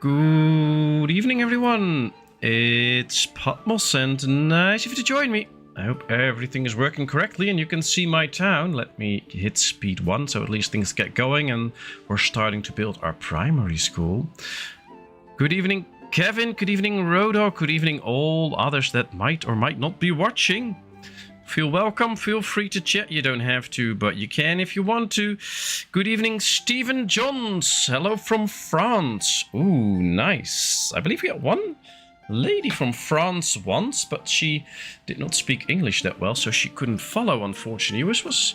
Good evening, everyone. It's Patmos, and nice of you to join me. I hope everything is working correctly and you can see my town. Let me hit speed 1 so at least things get going, and we're starting to build our primary school. Good evening, Kevin. Good evening, Rodo. Good evening, all others that might or might not be watching. Feel welcome, feel free to chat. You don't have to, but you can if you want to. Good evening, Stephen Johns. Hello from France. Ooh, nice. I believe we got one lady from France once, but she did not speak English that well, so she couldn't follow, unfortunately, which was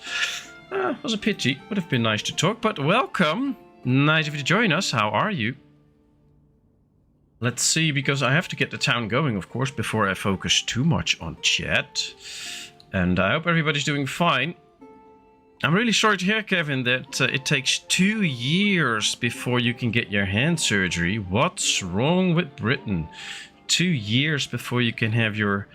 a pity. Would have been nice to talk, but welcome. Nice of you to join us. How are you? Let's see, because I have to get the town going, of course, before I focus too much on chat. And I hope everybody's doing fine. I'm really sorry to hear, Kevin, that it takes 2 years before you can get your hand surgery. What's wrong with Britain? 2 years before you can have your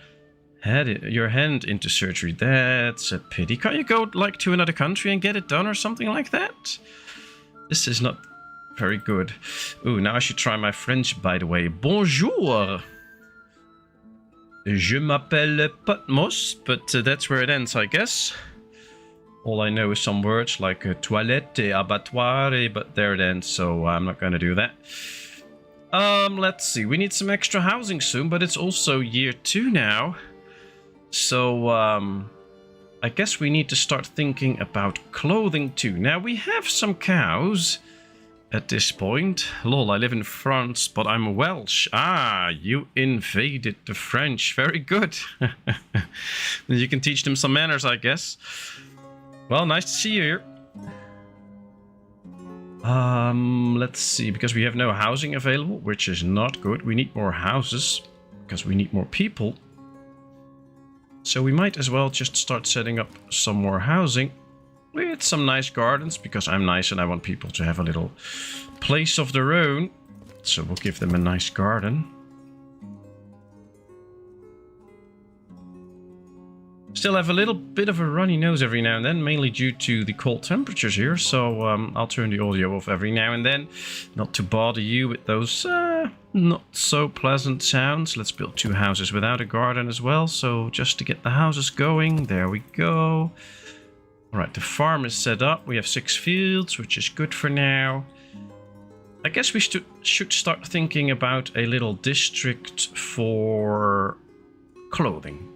hand into surgery. That's a pity. Can't you go like to another country and get it done or something like that? This is not very good. Ooh, now I should try my French, by the way. Bonjour. Je m'appelle Patmos, but that's where it ends, I guess. All I know is some words like toilette, abattoir, but there it ends, so I'm not going to do that. Let's see. We need some extra housing soon, but it's also year 2 now. So, I guess we need to start thinking about clothing too. Now, we have some cows at this point. Lol, I live in France, but I'm Welsh. Ah, you invaded the French. Very good. You can teach them some manners, I guess. Well, nice to see you here. Let's see, because we have no housing available, which is not good. We need more houses, because we need more people. So we might as well just start setting up some more housing. With some nice gardens, because I'm nice and I want people to have a little place of their own. So we'll give them a nice garden. Still have a little bit of a runny nose every now and then, mainly due to the cold temperatures here. So I'll turn the audio off every now and then, not to bother you with those not so pleasant sounds. Let's build 2 houses without a garden as well. So just to get the houses going, there we go. Alright, the farm is set up. We have 6 fields, which is good for now. I guess we should start thinking about a little district for clothing.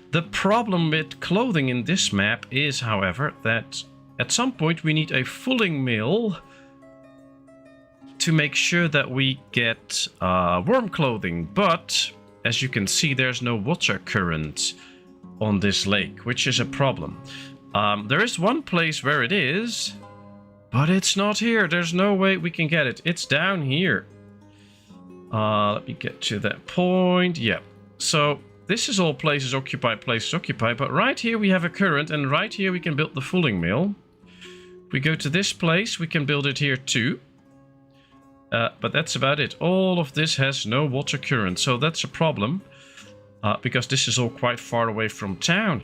The problem with clothing in this map is, however, that at some point we need a fulling mill to make sure that we get warm clothing. But, as you can see, there's no water current on this lake, which is a problem. There is one place where it is, but it's not here. There's no way we can get it. It's down here. Let me get to that point. Yeah. So this is all places occupied, but right here we have a current, and right here we can build the fulling mill. If we go to this place, we can build it here too. But that's about it. All of this has no water current, so that's a problem. Because this is all quite far away from town.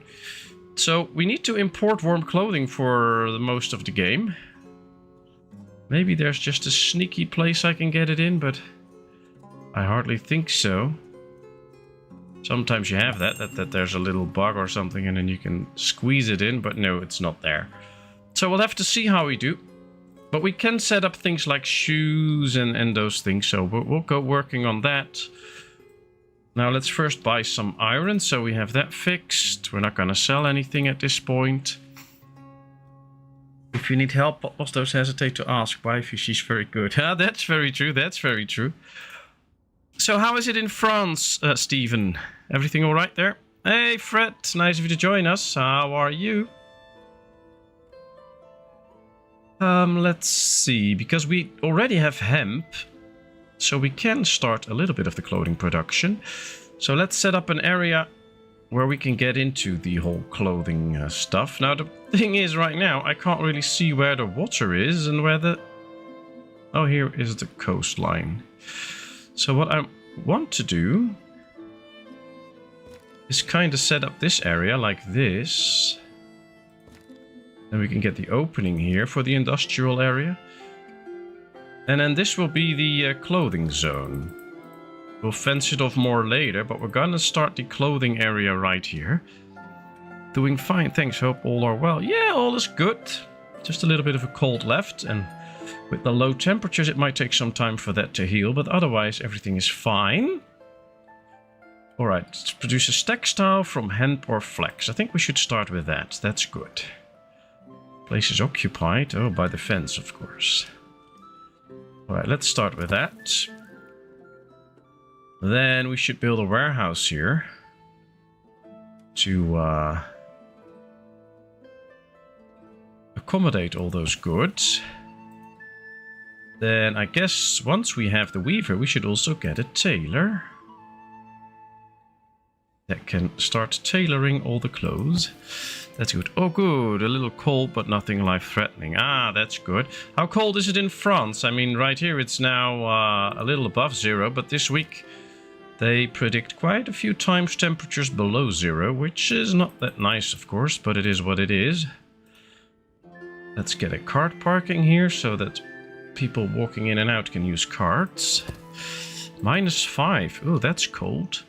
So we need to import warm clothing for the most of the game. Maybe there's just a sneaky place I can get it in, but I hardly think so. Sometimes you have that there's a little bug or something and then you can squeeze it in, but no, it's not there. So we'll have to see how we do. But we can set up things like shoes and those things, so we'll go working on that. Now let's first buy some iron, so we have that fixed. We're not going to sell anything at this point. If you need help, Patmos, don't hesitate to ask. Wifey, she's very good. That's very true, that's very true. So how is it in France, Stephen? Everything all right there? Hey, Fred, nice of you to join us. How are you? Let's see, because we already have hemp. So we can start a little bit of the clothing production. So let's set up an area where we can get into the whole clothing stuff. Now the thing is, right now I can't really see where the water is and where the... Oh, here is the coastline. So what I want to do is kind of set up this area like this. Then we can get the opening here for the industrial area. And then this will be the clothing zone. We'll fence it off more later, but we're gonna start the clothing area right here. Doing fine, thanks. Hope all are well. Yeah, all is good. Just a little bit of a cold left, and with the low temperatures it might take some time for that to heal, but otherwise everything is fine. Alright, let's produce a textile from hemp or flax. I think we should start with that. That's good. Place is occupied. Oh, by the fence, of course. Alright, let's start with that. Then we should build a warehouse here to accommodate all those goods. Then I guess once we have the weaver, we should also get a tailor that can start tailoring all the clothes. That's good. Oh, good. A little cold, but nothing life-threatening. Ah, that's good. How cold is it in France? I mean, right here it's now a little above 0, but this week they predict quite a few times temperatures below 0, which is not that nice, of course, but it is what it is. Let's get a cart parking here so that people walking in and out can use carts. -5. Oh, that's cold.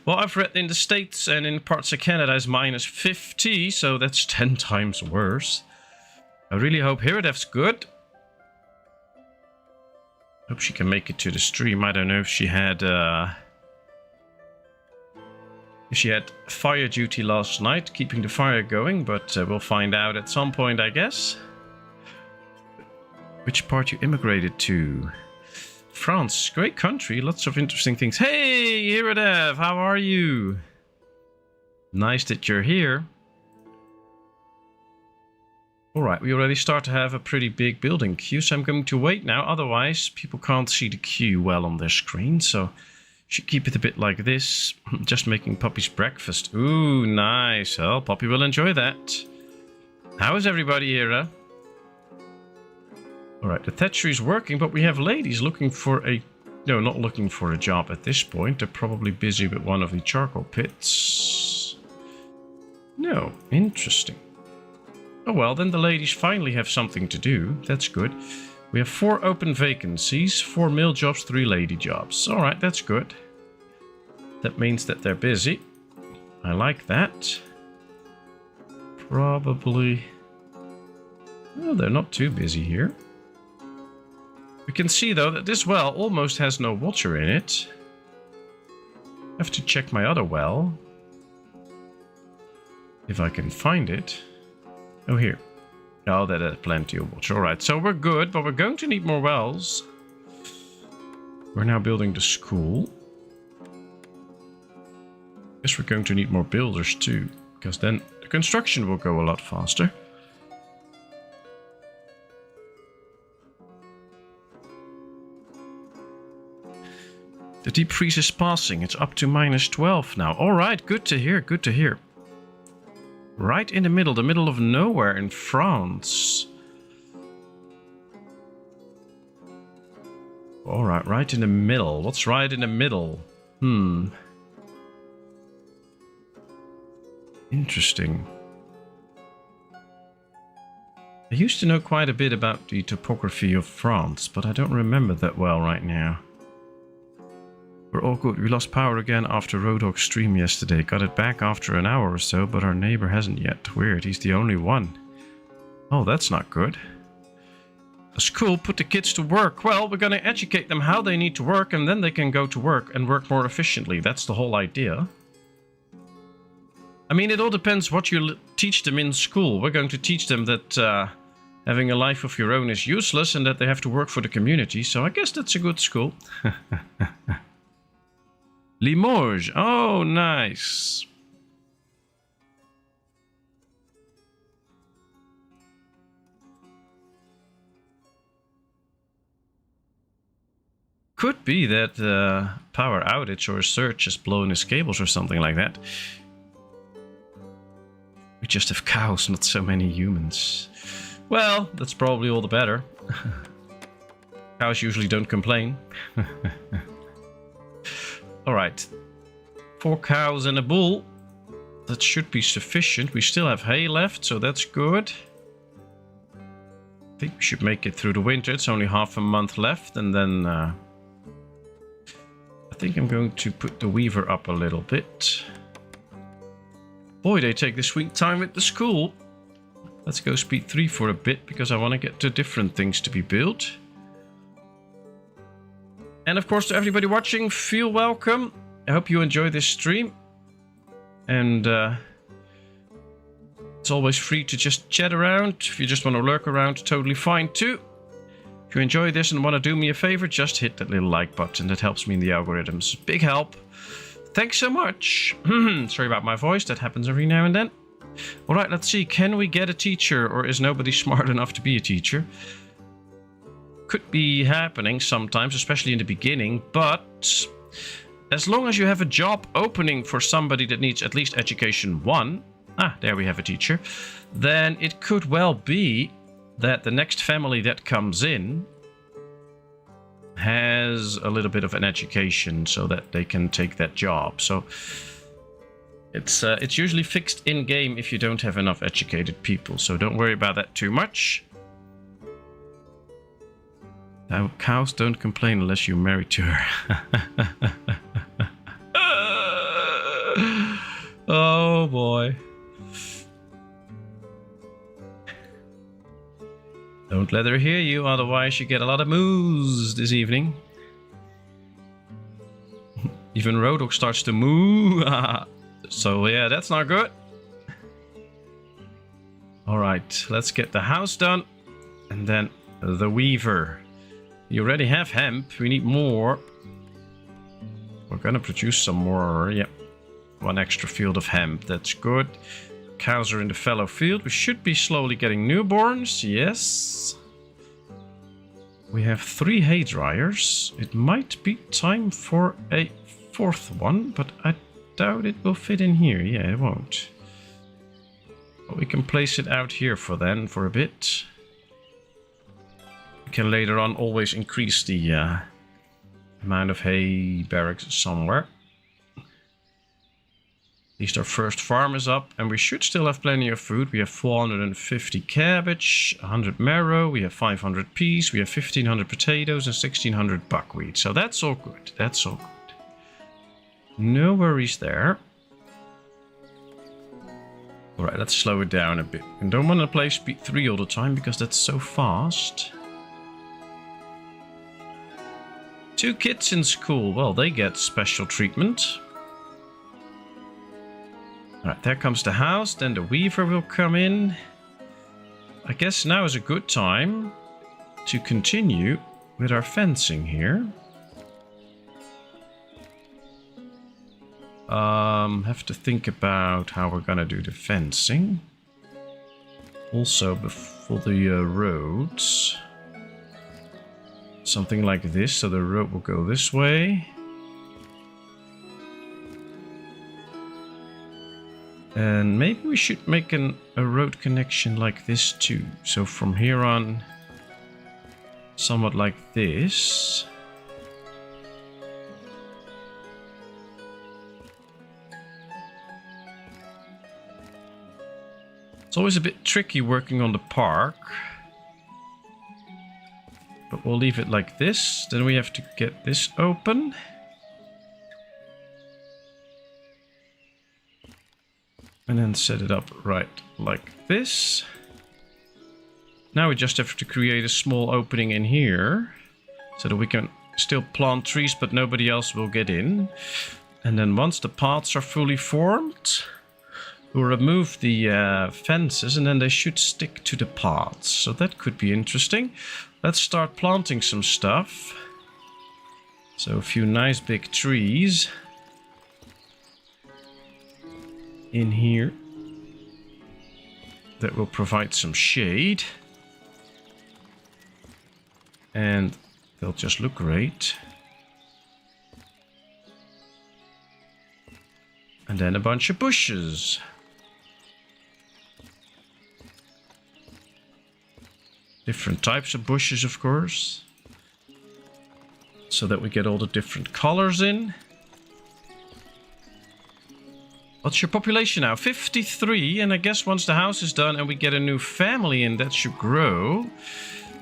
Well, I've read in the States and in parts of Canada is -50, so that's 10 times worse. I really hope Hiradev's good. Hope she can make it to the stream. I don't know if she had fire duty last night, keeping the fire going, but we'll find out at some point, I guess. Which part you immigrated to? France, great country, lots of interesting things. Hey, Hiradev, how are you? Nice that you're here. Alright, we already start to have a pretty big building queue, so I'm going to wait now. Otherwise, people can't see the queue well on their screen, so should keep it a bit like this. Just making Poppy's breakfast. Ooh, nice. Well, Poppy will enjoy that. How is everybody here? Alright, the thatchery is working, but we have ladies looking for a... No, not looking for a job at this point. They're probably busy with one of the charcoal pits. No, interesting. Oh well, then the ladies finally have something to do. That's good. We have 4 open vacancies, 4 male jobs, 3 lady jobs. Alright, that's good. That means that they're busy. I like that. Probably... Well, they're not too busy here. We can see, though, that this well almost has no water in it. I have to check my other well. If I can find it. Oh, here. Oh, that has plenty of water. Alright, so we're good, but we're going to need more wells. We're now building the school. Guess we're going to need more builders, too. Because then the construction will go a lot faster. The deep freeze is passing. It's up to -12 now. Alright, good to hear, good to hear. Right in the middle of nowhere in France. Alright, right in the middle. What's right in the middle? Interesting. I used to know quite a bit about the topography of France, but I don't remember that well right now. We're all good. We lost power again after Roadhog's stream yesterday. Got it back after an hour or so, but our neighbor hasn't yet. Weird, he's the only one. Oh, that's not good. The school put the kids to work. Well, we're going to educate them how they need to work, and then they can go to work and work more efficiently. That's the whole idea. I mean, it all depends what you teach them in school. We're going to teach them that having a life of your own is useless and that they have to work for the community. So I guess that's a good school. Limoges. Oh, nice. Could be that power outage or a surge has blown his cables or something like that. We just have cows, not so many humans. Well, that's probably all the better. Cows usually don't complain. Alright. 4 cows and a bull. That should be sufficient. We still have hay left, so that's good. I think we should make it through the winter. It's only half a month left, and then I think I'm going to put the weaver up a little bit. Boy, they take the sweet time at the school. Let's go speed 3 for a bit, because I want to get to different things to be built. And of course, to everybody watching, feel welcome. I hope you enjoy this stream. And it's always free to just chat around. If you just want to lurk around, totally fine too. If you enjoy this and want to do me a favor, just hit that little like button. That helps me in the algorithms. Big help. Thanks so much. Sorry about my voice. That happens every now and then. All right, let's see. Can we get a teacher, or is nobody smart enough to be a teacher? Could be happening sometimes, especially in the beginning, but as long as you have a job opening for somebody that needs at least education 1, there we have a teacher, then it could well be that the next family that comes in has a little bit of an education so that they can take that job. So it's usually fixed in game if you don't have enough educated people, so don't worry about that too much. Now, cows don't complain unless you're married to her. Oh boy. Don't let her hear you, otherwise you get a lot of moos this evening. Even Rodok starts to moo. So yeah, that's not good. Alright, let's get the house done. And then the weaver. You already have hemp, we need more. We're gonna produce some more, yep. 1 extra field of hemp, that's good. Cows are in the fallow field. We should be slowly getting newborns, yes. We have 3 hay dryers. It might be time for a 4th one, but I doubt it will fit in here. Yeah, it won't. But we can place it out here for a bit. We can later on always increase the amount of hay barracks somewhere. At least our first farm is up, and we should still have plenty of food. We have 450 cabbage, 100 marrow, we have 500 peas, we have 1500 potatoes and 1600 buckwheat. So that's all good. That's all good. No worries there. Alright, let's slow it down a bit. And don't want to play speed 3 all the time because that's so fast. 2 kids in school. Well, they get special treatment. Alright, there comes the house, then the weaver will come in. I guess now is a good time to continue with our fencing here. Have to think about how we're gonna do the fencing. Also, for the roads. Something like this, so the road will go this way. And maybe we should make a road connection like this too. So from here on, somewhat like this. It's always a bit tricky working on the park. But we'll leave it like this. Then we have to get this open. And then set it up right like this. Now we just have to create a small opening in here. So that we can still plant trees, but nobody else will get in. And then once the paths are fully formed, we'll remove the fences, and then they should stick to the paths. So that could be interesting. Let's start planting some stuff. So a few nice big trees in here that will provide some shade, and they'll just look great. And then a bunch of bushes. Different types of bushes, of course, so that we get all the different colors in. What's your population now? 53, and I guess once the house is done and we get a new family in, that should grow.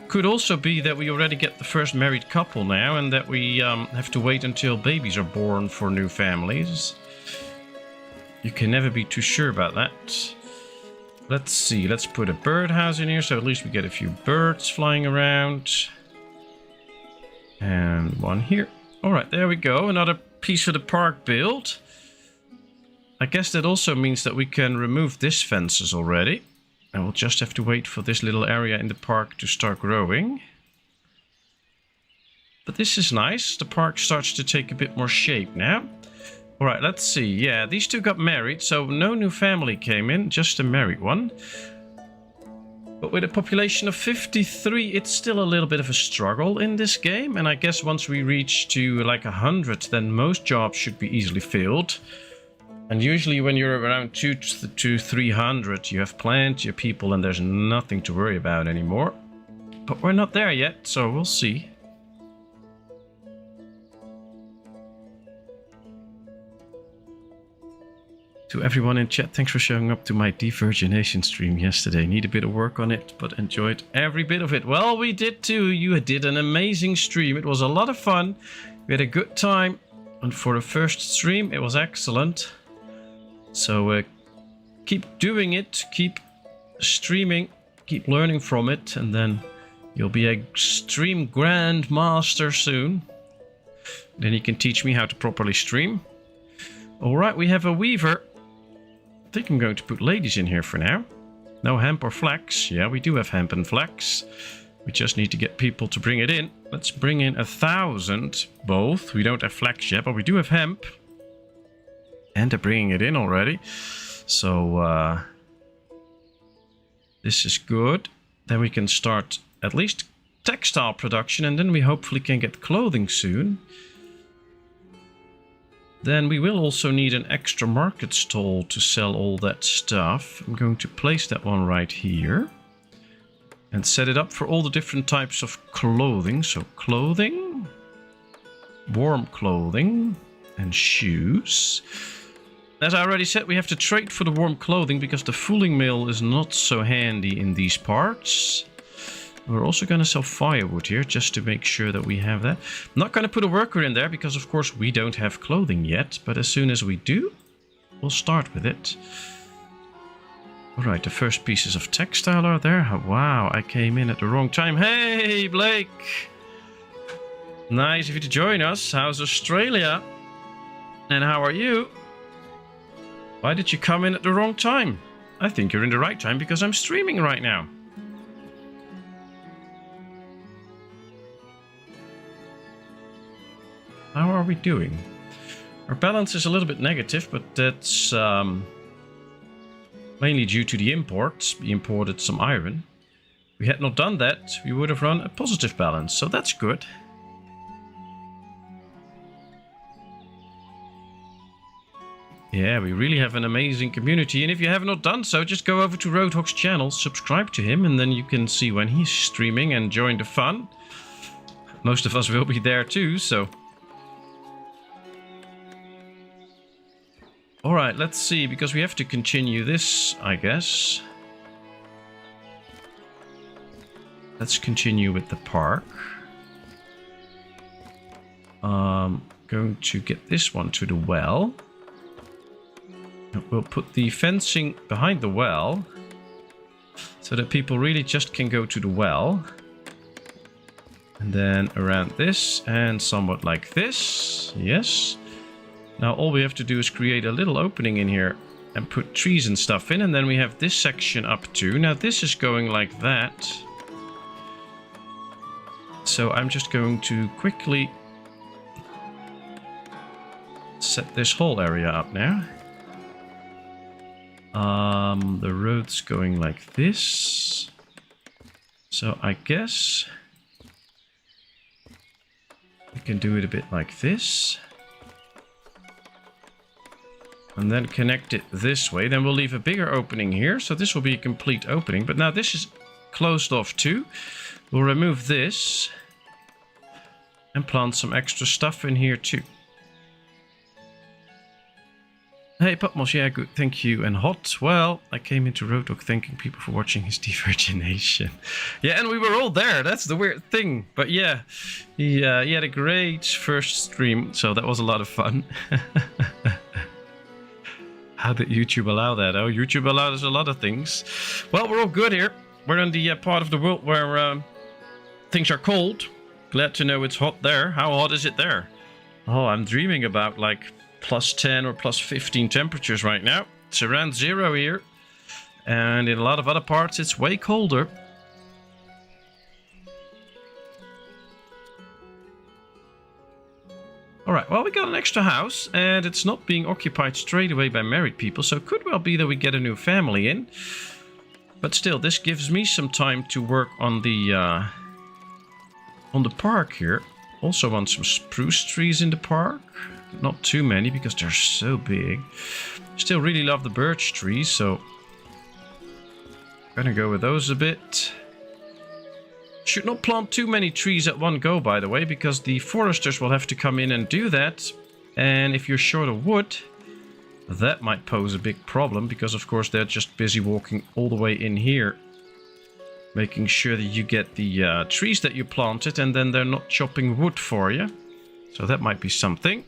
Could also be that we already get the first married couple now, and that we have to wait until babies are born for new families. You can never be too sure about that. Let's see, let's put a birdhouse in here, so at least we get a few birds flying around. And one here. Alright, there we go, another piece of the park built. I guess that also means that we can remove this fences already. And we'll just have to wait for this little area in the park to start growing. But this is nice. The park starts to take a bit more shape now. Alright, let's see. Yeah, these two got married, so no new family came in, just a married one. But with a population of 53, it's still a little bit of a struggle in this game. And I guess once we reach to like 100, then most jobs should be easily filled. And usually when you're around 200 to 300, you have plenty of people and there's nothing to worry about anymore. But we're not there yet, so we'll see. To everyone in chat, thanks for showing up to my devirgination stream yesterday. Need a bit of work on it, but enjoyed every bit of it. Well, we did too. You did an amazing stream. It was a lot of fun. We had a good time. And for the first stream, it was excellent. So keep doing it, keep streaming, keep learning from it, and then you'll be a stream grandmaster soon. Then you can teach me how to properly stream. Alright, we have a weaver. I think I'm going to put ladies in here for now. No hemp or flax. Yeah, we do have hemp and flax. We just need to get people to bring it in. Let's bring in 1,000 both. We don't have flax yet, but we do have hemp. And they're bringing it in already. So this is good. Then we can start at least textile production, and then we hopefully can get clothing soon. Then we will also need an extra market stall to sell all that stuff. I'm going to place that one right here. And set it up for all the different types of clothing. So clothing, warm clothing, and shoes. As I already said, we have to trade for the warm clothing because the fooling mill is not so handy in these parts. We're also going to sell firewood here just to make sure that we have that. I'm not going to put a worker in there because, of course, we don't have clothing yet. But as soon as we do, we'll start with it. Alright, the first pieces of textile are there. Wow, I came in at the wrong time. Hey, Blake! Nice of you to join us. How's Australia? And how are you? Why did you come in at the wrong time? I think you're in the right time because I'm streaming right now. How are we doing? Our balance is a little bit negative, but that's mainly due to the imports. We imported some iron. If we had not done that, we would have run a positive balance, so that's good. Yeah, we really have an amazing community, and if you have not done so, just go over to Roadhog's channel, subscribe to him, and then you can see when he's streaming and join the fun. Most of us will be there too, so... Alright, let's see, because we have to continue this, I guess. Let's continue with the park. Going to get this one to the well. We'll put the fencing behind the well, so that people really just can go to the well. And then around this, and somewhat like this. Yes. Now all we have to do is create a little opening in here and put trees and stuff in, and then we have this section up too. Now this is going like that. So I'm just going to quickly set this whole area up now. The road's going like this. So I guess we can do it a bit like this. And then connect it this way. Then we'll leave a bigger opening here. So this will be a complete opening. But now this is closed off too. We'll remove this. And plant some extra stuff in here too. Hey, Patmos, yeah, good, thank you. And hot, well, I came into Road Dogg thanking people for watching his devirgination. Yeah, and we were all there, that's the weird thing. But yeah, he had a great first stream, so that was a lot of fun. How did YouTube allow that? Oh, YouTube allows a lot of things. Well, we're all good here. We're in the part of the world where things are cold. Glad to know it's hot there. How hot is it there? Oh, I'm dreaming about like +10 or +15 temperatures right now. It's around 0 here. And in a lot of other parts, it's way colder. Alright, well, we got an extra house, and it's not being occupied straight away by married people, so it could well be that we get a new family in. But still, this gives me some time to work on the park here. Also want some spruce trees in the park. Not too many, because they're so big. Still really love the birch trees, so gonna go with those a bit. Should not plant too many trees at one go, by the way, because the foresters will have to come in and do that. And if you're short of wood, that might pose a big problem, because of course they're just busy walking all the way in here, making sure that you get the trees that you planted, and then they're not chopping wood for you. So that might be something.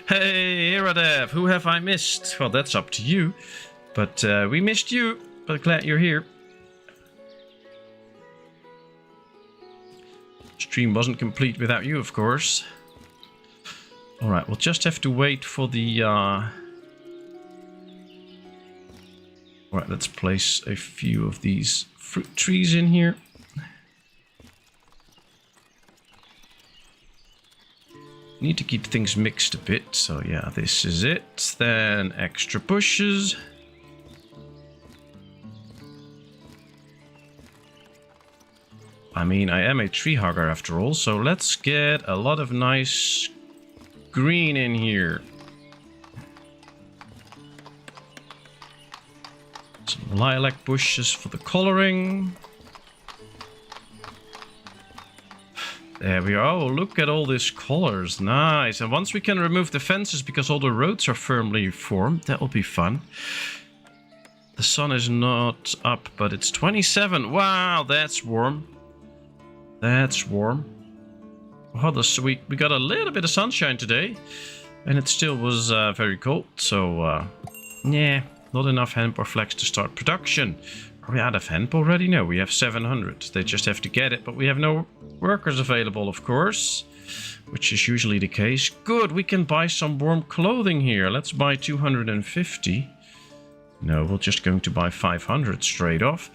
Hey, Iradev, who have I missed? Well, that's up to you. But we missed you, but glad you're here. Stream wasn't complete without you, of course. Alright, we'll just have to wait for the... Alright, let's place a few of these fruit trees in here. Need to keep things mixed a bit, so yeah, this is it. Then extra bushes. I mean, I am a tree hugger after all, so let's get a lot of nice green in here. Some lilac bushes for the coloring. There we are. Oh, look at all these colors. Nice. And once we can remove the fences because all the roads are firmly formed, that will be fun. The sun is not up, but it's 27. Wow, that's warm. That's warm. Oh, that's sweet. We got a little bit of sunshine today, and it still was very cold. So, yeah, not enough hemp or flax to start production. Are we out of hemp already? No, we have 700. They just have to get it, but we have no workers available, of course, which is usually the case. Good, we can buy some warm clothing here. Let's buy 250. No, we're just going to buy 500 straight off,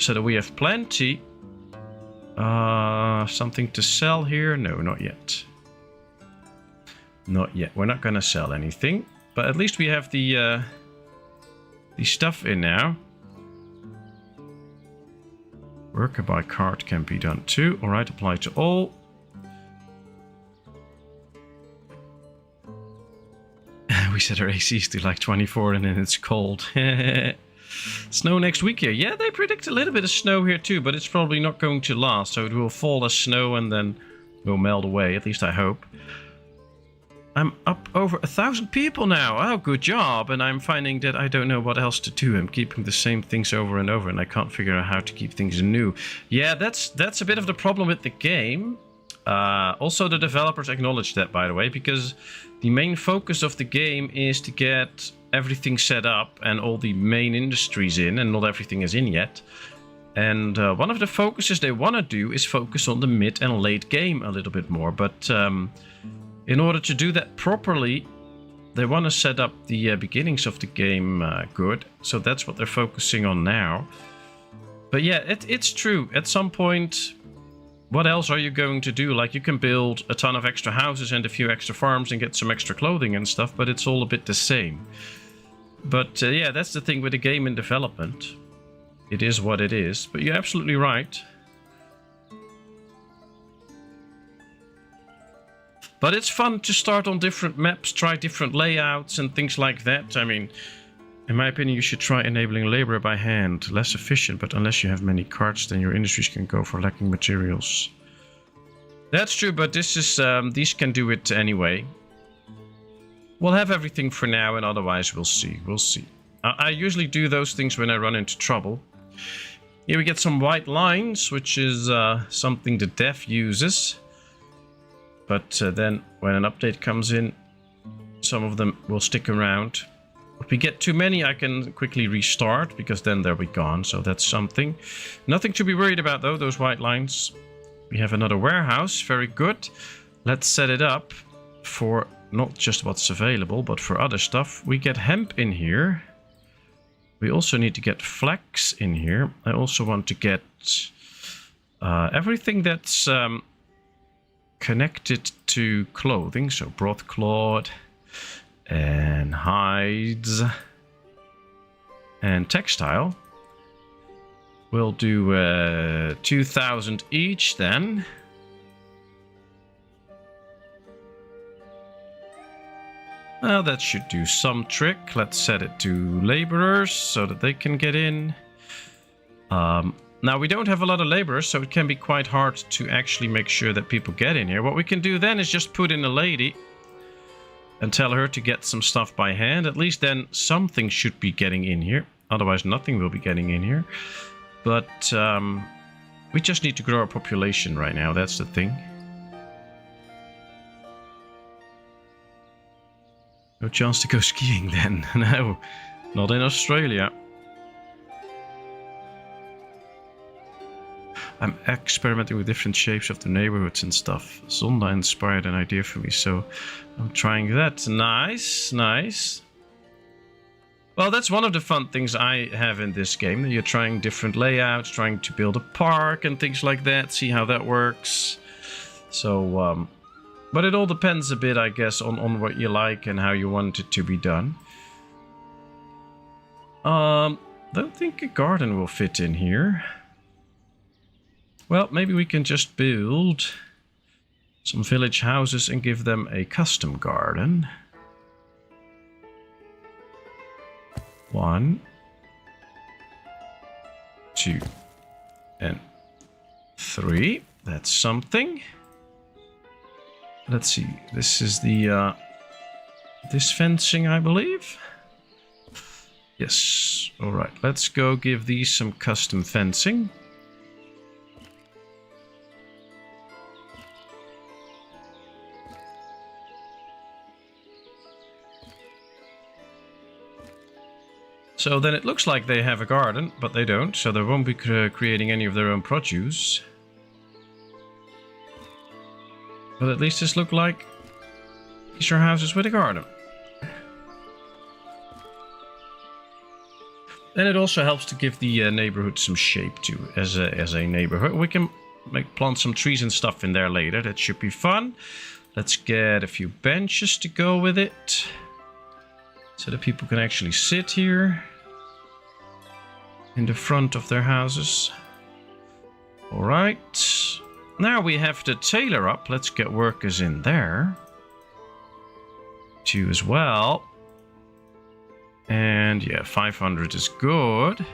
so that we have plenty. Something to sell here? No, not yet. Not yet. We're not going to sell anything, but at least we have the stuff in now. Worker by cart can be done too. Alright, apply to all. We set our ACs to like 24 and then it's cold. Snow next week here. Yeah, they predict a little bit of snow here too, but it's probably not going to last. So it will fall as snow and then will melt away. At least I hope. I'm up over 1,000 people now. Oh, good job. And I'm finding that I don't know what else to do. I'm keeping the same things over and over, and I can't figure out how to keep things new. Yeah, that's a bit of the problem with the game. Also, the developers acknowledge that, by the way, because the main focus of the game is to get everything set up and all the main industries in, and not everything is in yet. And one of the focuses they want to do is focus on the mid and late game a little bit more, but in order to do that properly, they want to set up the beginnings of the game good. So that's what they're focusing on now. But yeah, it's true. At some point, what else are you going to do? Like, you can build a ton of extra houses and a few extra farms and get some extra clothing and stuff, but it's all a bit the same. But yeah, that's the thing with the game in development. It is what it is. But you're absolutely right. But it's fun to start on different maps, try different layouts and things like that. I mean, in my opinion, you should try enabling labor by hand. Less efficient, but unless you have many carts, then your industries can go for lacking materials. That's true, but this is these can do it anyway. we'll have everything for now, and otherwise we'll see. We'll see. I usually do those things when I run into trouble. Here we get some white lines, which is something the dev uses. But then when an update comes in, some of them will stick around. If we get too many, I can quickly restart, because then they'll be gone. So that's something. Nothing to be worried about, though, those white lines. We have another warehouse. Very good. Let's set it up for not just what's available, but for other stuff. We get hemp in here. We also need to get flax in here. I also want to get everything that's connected to clothing. So broadcloth and hides and textile. We'll do 2,000 each then. Well, that should do some trick. Let's set it to laborers so that they can get in. Now, we don't have a lot of laborers, so it can be quite hard to actually make sure that people get in here. What we can do then is just put in a lady and tell her to get some stuff by hand. At least then something should be getting in here. Otherwise, nothing will be getting in here. But we just need to grow our population right now. That's the thing. No chance to go skiing then. No, not in Australia. I'm experimenting with different shapes of the neighborhoods and stuff. Zonda inspired an idea for me, so I'm trying that. Nice, nice. Well, that's one of the fun things I have in this game. You're trying different layouts, trying to build a park and things like that. See how that works. So, but it all depends a bit, I guess, on what you like and how you want it to be done. Don't think a garden will fit in here. Well, maybe we can just build some village houses and give them a custom garden. 1, 2, and 3. That's something. Let's see. This is the this fencing, I believe. Yes. All right. Let's go give these some custom fencing. So then it looks like they have a garden, but they don't, so they won't be creating any of their own produce. But at least this look like these are houses with a garden. And it also helps to give the neighborhood some shape too, as a neighborhood. We can plant some trees and stuff in there later. That should be fun. Let's get a few benches to go with it, so that people can actually sit here in the front of their houses. All right. Now we have the tailor up. Let's get workers in there too as well. And yeah, 500 is good.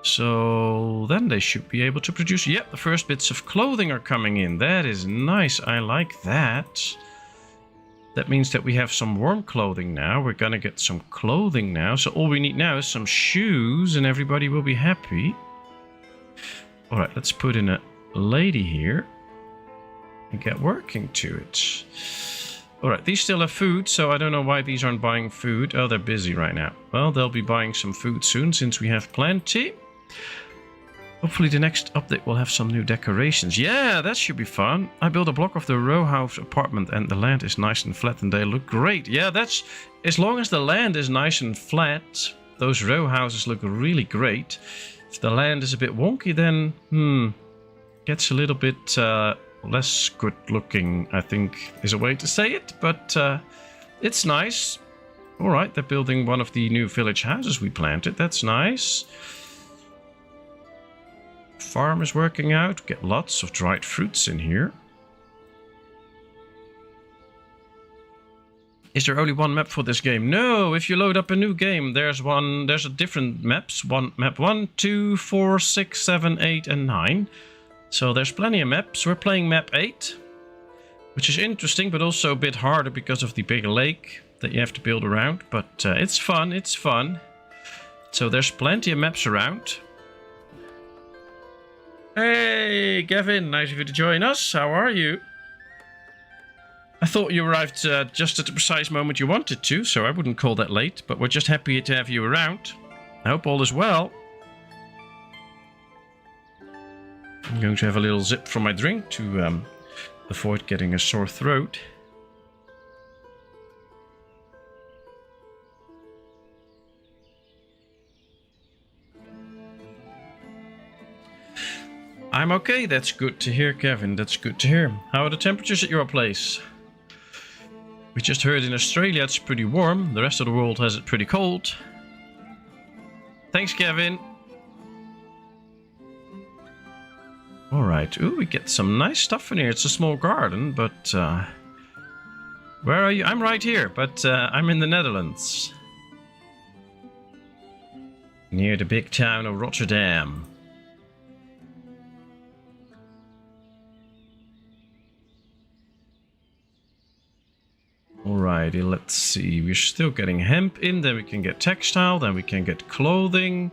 So then they should be able to produce. Yep, the first bits of clothing are coming in. That is nice. I like that. That means that we have some warm clothing now. We're gonna get some clothing now. So all we need now is some shoes and everybody will be happy. All right, let's put in a lady here and get working to it. All right, these still have food, so I don't know why these aren't buying food. Oh, they're busy right now. Well, they'll be buying some food soon since we have plenty. Hopefully the next update will have some new decorations. Yeah, that should be fun. I built a block of the row house apartment and the land is nice and flat and they look great. Yeah, that's... As long as the land is nice and flat, those row houses look really great. If the land is a bit wonky, then... gets a little bit less good looking, I think is a way to say it. But it's nice. Alright, they're building one of the new village houses we planted. That's nice. Farm is working out. Get lots of dried fruits in here. Is there only one map for this game? No, if you load up a new game, there's a different maps. Map 1, 2, 4, 6, 7, 8, and 9. So there's plenty of maps. We're playing map 8. which is interesting, but also a bit harder because of the big lake that you have to build around. But it's fun, it's fun. So there's plenty of maps around. Hey, Gavin, nice of you to join us. How are you? I thought you arrived just at the precise moment you wanted to, so I wouldn't call that late, but we're just happy to have you around. I hope all is well. I'm going to have a little sip from my drink to avoid getting a sore throat. I'm okay, that's good to hear, Kevin, that's good to hear. How are the temperatures at your place? We just heard in Australia it's pretty warm, the rest of the world has it pretty cold. Thanks, Kevin. Alright, ooh, we get some nice stuff in here. It's a small garden, but where are you? I'm right here, but I'm in the Netherlands. Near the big town of Rotterdam. Alrighty, let's see. We're still getting hemp in, then we can get textile, then we can get clothing.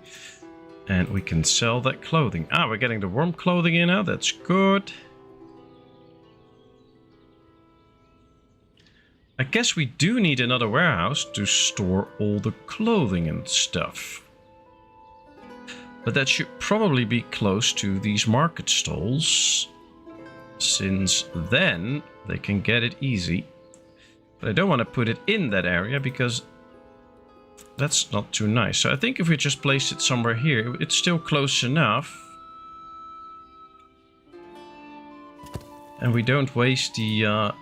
And we can sell that clothing. Ah, we're getting the warm clothing in now, that's good. I guess we do need another warehouse to store all the clothing and stuff. But that should probably be close to these market stalls, since then they can get it easy. But I don't want to put it in that area because that's not too nice. So I think if we just place it somewhere here, it's still close enough. And we don't waste the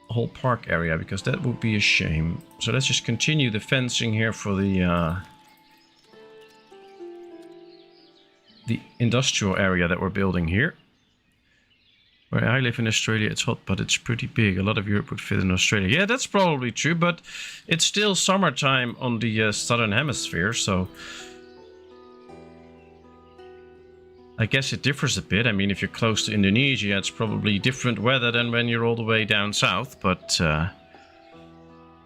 whole park area, because that would be a shame. So let's just continue the fencing here for the industrial area that we're building here. Where I live in Australia, it's hot, but it's pretty big. A lot of Europe would fit in Australia. Yeah, that's probably true, but it's still summertime on the southern hemisphere, so I guess it differs a bit. I mean, if you're close to Indonesia, it's probably different weather than when you're all the way down south, but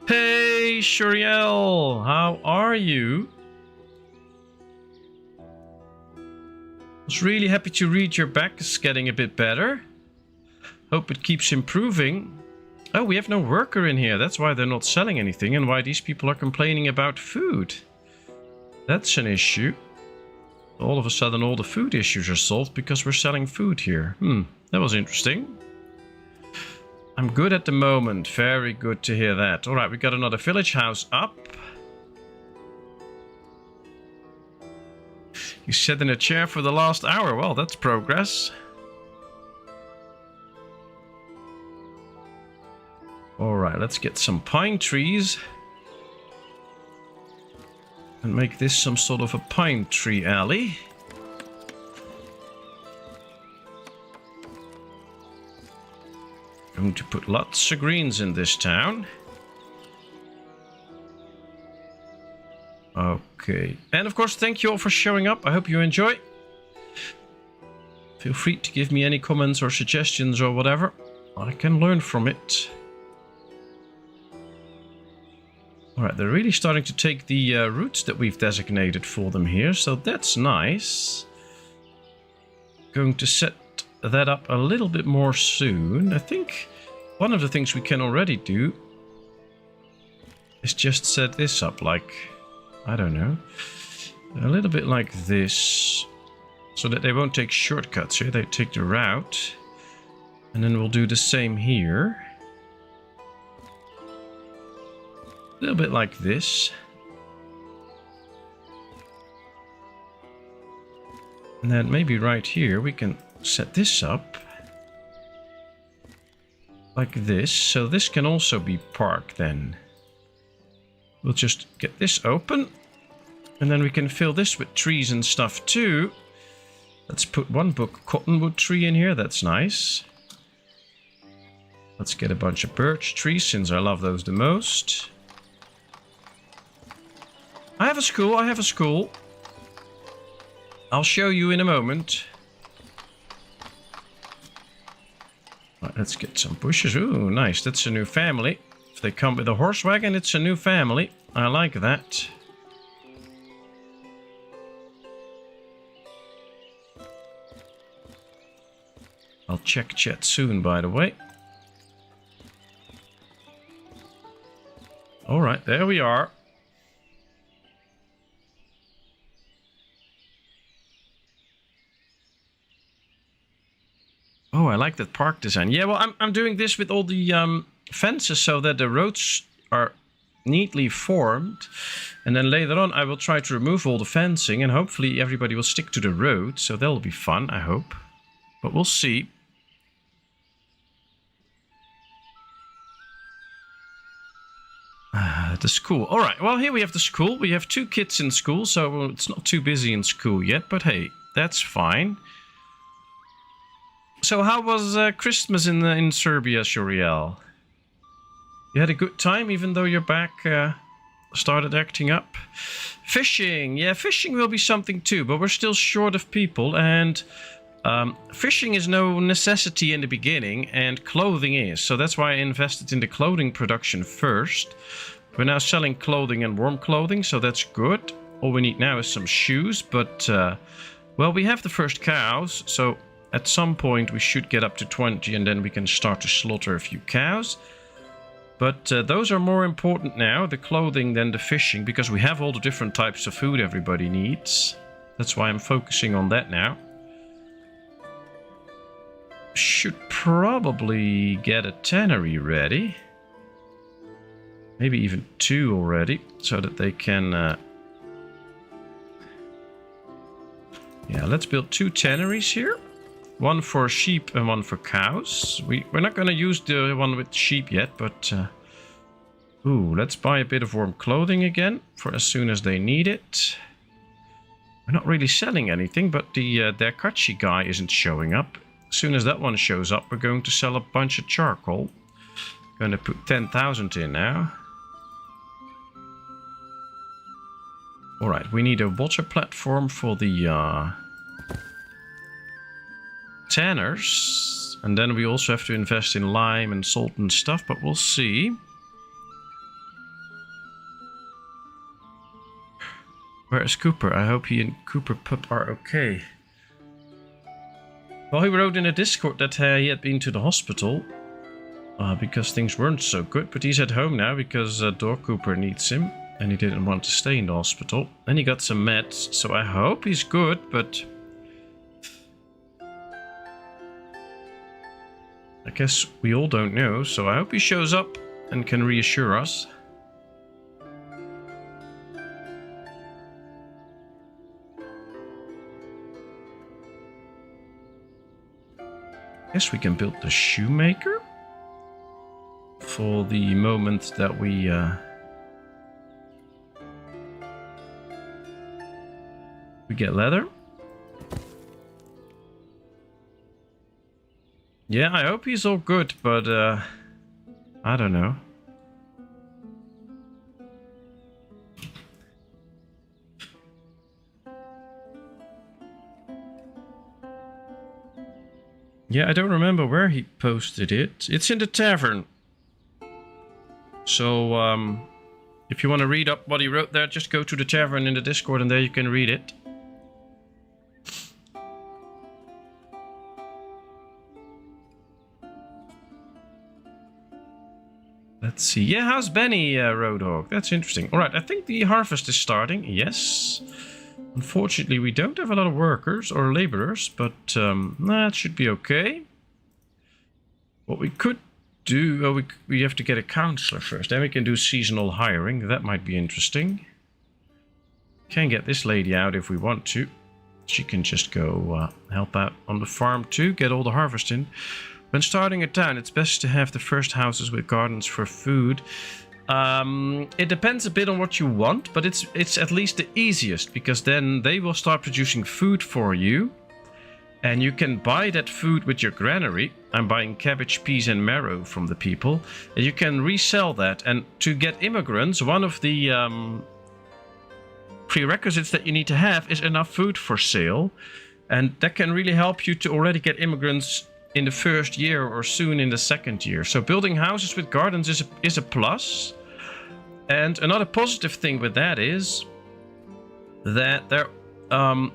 hey, Shuriel, how are you? I was really happy to read your back is getting a bit better. Hope it keeps improving. Oh, we have no worker in here. That's why they're not selling anything and why these people are complaining about food. That's an issue. All of a sudden all the food issues are solved because we're selling food here. That was interesting. I'm good at the moment. Very good to hear that. Alright, we got another village house up. You sat in a chair for the last hour. Well, that's progress. Alright, let's get some pine trees. And make this some sort of a pine tree alley. Going to put lots of greens in this town. Okay. And of course, thank you all for showing up. I hope you enjoy. Feel free to give me any comments or suggestions or whatever. I can learn from it. Alright, they're really starting to take the routes that we've designated for them here, so that's nice. Going to set that up a little bit more soon. I think one of the things we can already do is just set this up like, I don't know, a little bit like this, so that they won't take shortcuts here, they take the route. And then we'll do the same here. A little bit like this. And then maybe right here we can set this up like this. So this can also be park then. We'll just get this open. And then we can fill this with trees and stuff too. Let's put one book cottonwood tree in here. That's nice. Let's get a bunch of birch trees since I love those the most. I have a school, I have a school. I'll show you in a moment. Right, Let's get some bushes. Ooh, nice. That's a new family. If they come with a horse wagon, it's a new family. I like that. I'll check chat soon, by the way. Alright, there we are. Oh, I like that park design. Yeah, well, I'm doing this with all the fences so that the roads are neatly formed. And then later on, I will try to remove all the fencing. And hopefully everybody will stick to the road. So that'll be fun, I hope. But we'll see. The school. All right, well, here we have the school. We have 2 kids in school, so it's not too busy in school yet. But hey, that's fine. So how was Christmas in Serbia, Shuriel? You had a good time, even though your back started acting up? Fishing. Yeah, fishing will be something too, but we're still short of people. And fishing is no necessity in the beginning, and clothing is. So that's why I invested in the clothing production first. We're now selling clothing and warm clothing, so that's good. All we need now is some shoes, but, well, we have the first cows, so at some point we should get up to 20, and then we can start to slaughter a few cows. But those are more important now, the clothing, than the fishing, because we have all the different types of food everybody needs. That's why I'm focusing on that now. Should probably get a tannery ready. Maybe even 2 already, so that they can... Yeah, let's build 2 tanneries here. One for sheep and one for cows. We're not going to use the one with sheep yet, but... Ooh, let's buy a bit of warm clothing again, for as soon as they need it. We're not really selling anything, but the Dakachi guy isn't showing up. As soon as that one shows up, we're going to sell a bunch of charcoal. Going to put 10,000 in now. Alright, we need a water platform for the tanners. And then we also have to invest in lime and salt and stuff, but we'll see. Where is Cooper? I hope he and Cooper Pup are okay. Well, he wrote in a Discord that he had been to the hospital because things weren't so good, but he's at home now because Dog Cooper needs him. And he didn't want to stay in the hospital. Then he got some meds, so I hope he's good, but... I guess we all don't know, so I hope he shows up and can reassure us. Guess we can build the shoemaker for the moment that we... We get leather. Yeah, I hope he's all good, but I don't know. Yeah, I don't remember where he posted it. It's in the tavern. So, if you want to read up what he wrote there, just go to the tavern in the Discord and there you can read it. Let's see. Yeah, how's Benny, Roadhog? That's interesting. Alright, I think the harvest is starting. Yes. Unfortunately, we don't have a lot of workers or laborers, but that should be okay. What we could do... we have to get a counselor first. Then we can do seasonal hiring. That might be interesting. Can get this lady out if we want to. She can just go help out on the farm too. Get all the harvest in. When starting a town, it's best to have the first houses with gardens for food. It depends a bit on what you want, but it's at least the easiest, because then they will start producing food for you. And you can buy that food with your granary. I'm buying cabbage, peas and marrow from the people. And you can resell that. And to get immigrants, one of the prerequisites that you need to have is enough food for sale. And that can really help you to already get immigrants in the first year or soon in the second year. So building houses with gardens is a plus. And another positive thing with that is that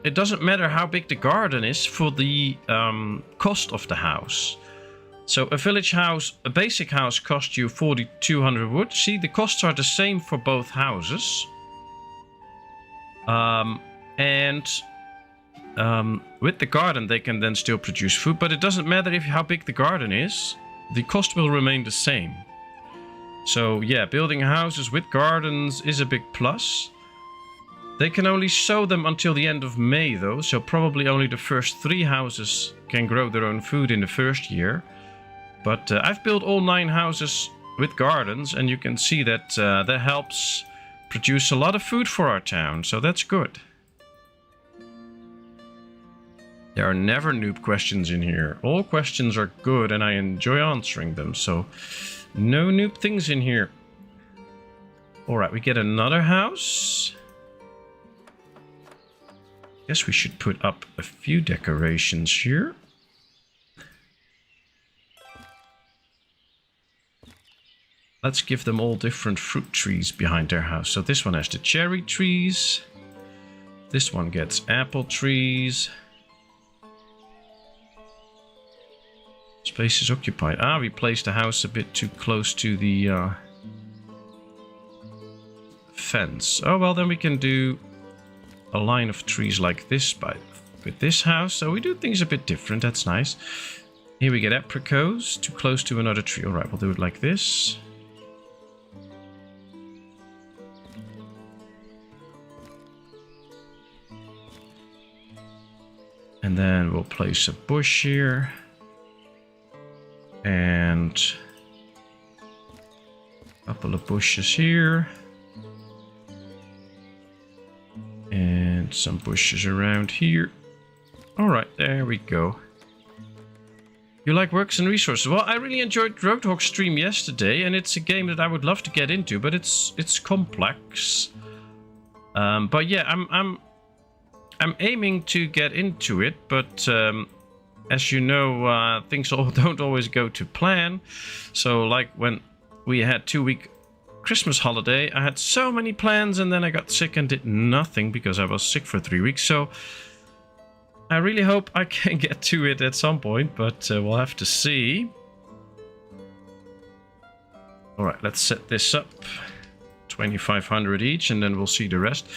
it doesn't matter how big the garden is for the cost of the house. So a village house, a basic house costs you 4,200 wood. See, the costs are the same for both houses. With the garden, they can then still produce food, but it doesn't matter how big the garden is. The cost will remain the same. So yeah, building houses with gardens is a big plus. They can only sow them until the end of May though, so probably only the first 3 houses can grow their own food in the first year. But I've built all 9 houses with gardens, and you can see that that helps produce a lot of food for our town, so that's good. There are never noob questions in here. All questions are good and I enjoy answering them, so no noob things in here. Alright, we get another house. Guess we should put up a few decorations here. Let's give them all different fruit trees behind their house. So this one has the cherry trees. This one gets apple trees. Space is occupied. Ah, we placed the house a bit too close to the fence. Oh, well, then we can do a line of trees like this with this house. So we do things a bit different. That's nice. Here we get apricots too close to another tree. All right, we'll do it like this. And then we'll place a bush here. And a couple of bushes here. And some bushes around here. Alright, there we go. You like works and resources? Well, I really enjoyed Roadhog's stream yesterday, and it's a game that I would love to get into, but it's complex. But yeah, I'm aiming to get into it, but as you know, things don't always go to plan. So like when we had 2-week Christmas holiday, I had so many plans and then I got sick and did nothing because I was sick for 3 weeks. So I really hope I can get to it at some point, but we'll have to see. All right, let's set this up. 2,500 each, and then we'll see the rest.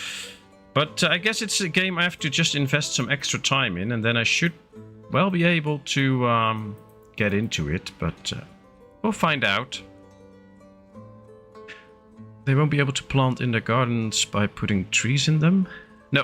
But I guess it's a game I have to just invest some extra time in, and then I should, well, be able to get into it, but we'll find out. They won't be able to plant in their gardens by putting trees in them? No.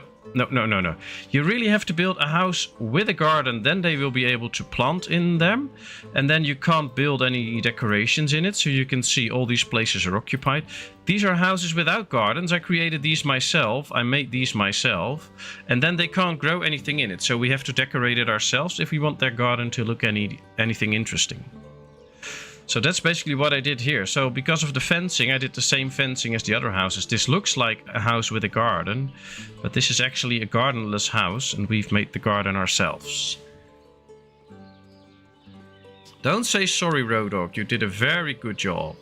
You really have to build a house with a garden, then they will be able to plant in them. And then you can't build any decorations in it, so you can see all these places are occupied. These are houses without gardens. I created these myself. I made these myself. And then they can't grow anything in it, so we have to decorate it ourselves if we want their garden to look anything interesting. So that's basically what I did here. So because of the fencing, I did the same fencing as the other houses. This looks like a house with a garden, but this is actually a gardenless house, and we've made the garden ourselves. Don't say sorry, Roadhog. You did a very good job.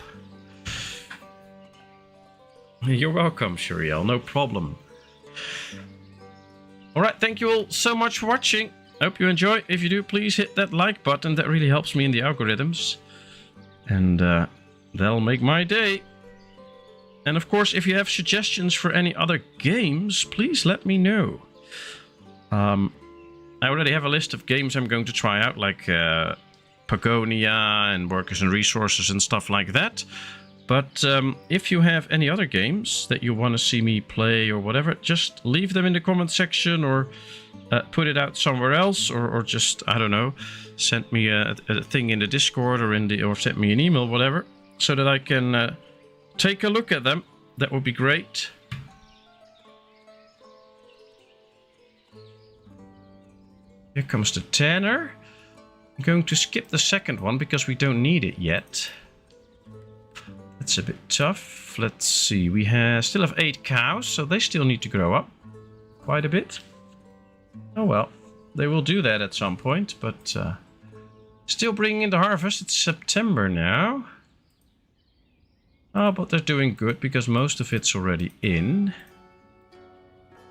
You're welcome, Shuriel. No problem. Alright, thank you all so much for watching. Hope you enjoy. If you do, please hit that like button. That really helps me in the algorithms. And that'll make my day. And of course, if you have suggestions for any other games, please let me know. I already have a list of games I'm going to try out, like Pagonia and Workers and Resources and stuff like that. But if you have any other games that you want to see me play or whatever, just leave them in the comment section, or put it out somewhere else, or just, I don't know, send me a thing in the Discord or send me an email, whatever, so that I can take a look at them. That would be great. Here comes the tanner. I'm going to skip the second one because we don't need it yet. That's a bit tough. Let's see. We still have 8 cows, so they still need to grow up quite a bit. Oh well, they will do that at some point, but Still bringing in the harvest. It's September now. Oh, but they're doing good because most of it's already in.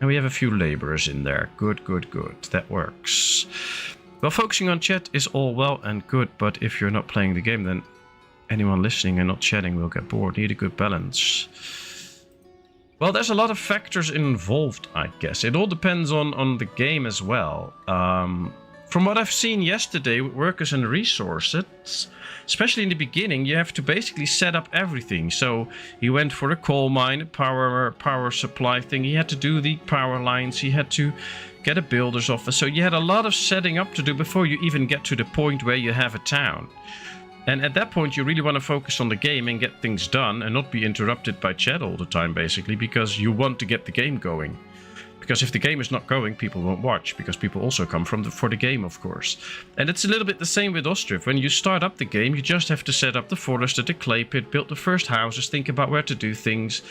And we have a few laborers in there. Good, good, good. That works. Well, focusing on chat is all well and good, but if you're not playing the game, then anyone listening and not chatting will get bored. Need a good balance. Well, there's a lot of factors involved, I guess. It all depends on the game as well. From what I've seen yesterday with workers and resources, especially in the beginning, you have to basically set up everything. So he went for a coal mine, a power supply thing. He had to do the power lines. He had to get a builder's office. So you had a lot of setting up to do before you even get to the point where you have a town. And at that point, you really want to focus on the game and get things done and not be interrupted by chat all the time, basically, because you want to get the game going. Because if the game is not going, people won't watch, because people also come for the game, of course. And it's a little bit the same with Ostriv. When you start up the game, you just have to set up the forest, the clay pit, build the first houses, think about where to do things.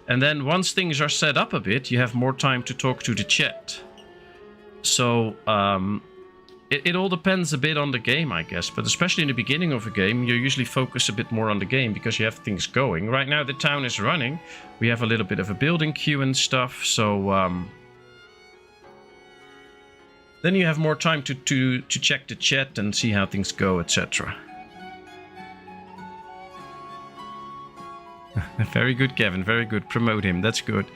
And then once things are set up a bit, you have more time to talk to the chat. So, it all depends a bit on the game, I guess. But especially in the beginning of a game, you usually focus a bit more on the game because you have things going. Right now, the town is running. We have a little bit of a building queue and stuff. So, then you have more time to check the chat and see how things go, etc. Very good, Kevin. Very good. Promote him. That's good.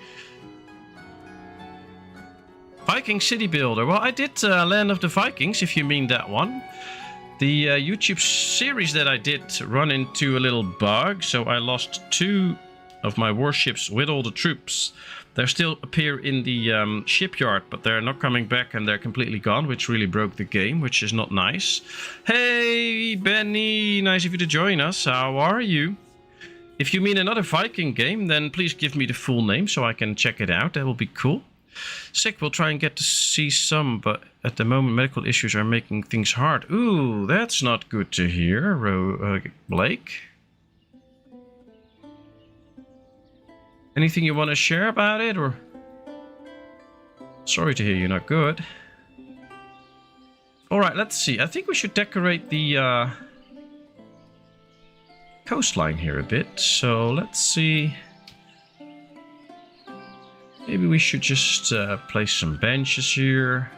Viking City Builder. Well, I did Land of the Vikings, if you mean that one. The YouTube series that I did run into a little bug, so I lost 2 of my warships with all the troops. They still appear in the shipyard, but they're not coming back and they're completely gone, which really broke the game, which is not nice. Hey, Benny, nice of you to join us. How are you? If you mean another Viking game, then please give me the full name so I can check it out. That will be cool. Sick, we'll try and get to see some, but at the moment medical issues are making things hard. Ooh, that's not good to hear, Blake. Anything you want to share about it, or? Sorry to hear you're not good. Alright, let's see. I think we should decorate the coastline here a bit. So, let's see. Maybe we should just place some benches here.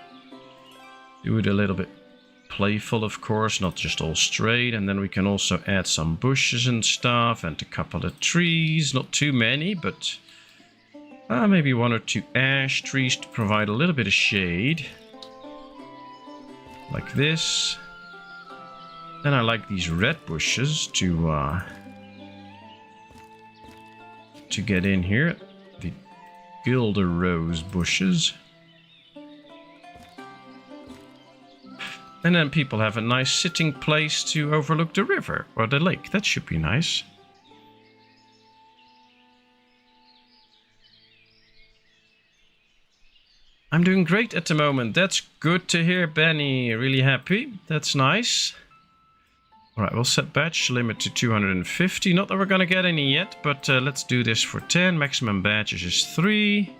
Do it a little bit playful, of course, not just all straight. And then we can also add some bushes and stuff and a couple of trees. Not too many, but maybe 1 or 2 ash trees to provide a little bit of shade. Like this. Then I like these red bushes to get in here. The Gilder Rose bushes. And then people have a nice sitting place to overlook the river or the lake. That should be nice. I'm doing great at the moment. That's good to hear, Benny. Really happy. That's nice. Alright, we'll set badge limit to 250. Not that we're going to get any yet, but let's do this for 10. Maximum badges is 3.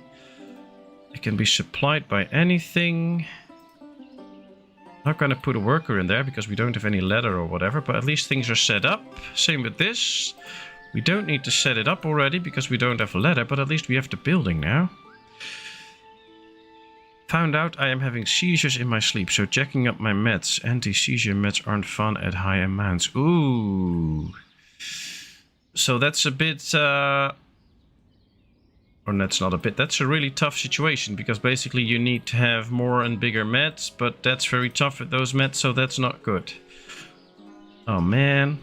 It can be supplied by anything. Not going to put a worker in there because we don't have any leather or whatever, but at least things are set up. Same with this. We don't need to set it up already because we don't have leather, but at least we have the building now. Found out I am having seizures in my sleep, so checking up my meds. Anti-seizure meds aren't fun at high amounts. Ooh. So that's a bit... or that's not a bit. That's a really tough situation, because basically you need to have more and bigger meds, but that's very tough with those meds, so that's not good. Oh man.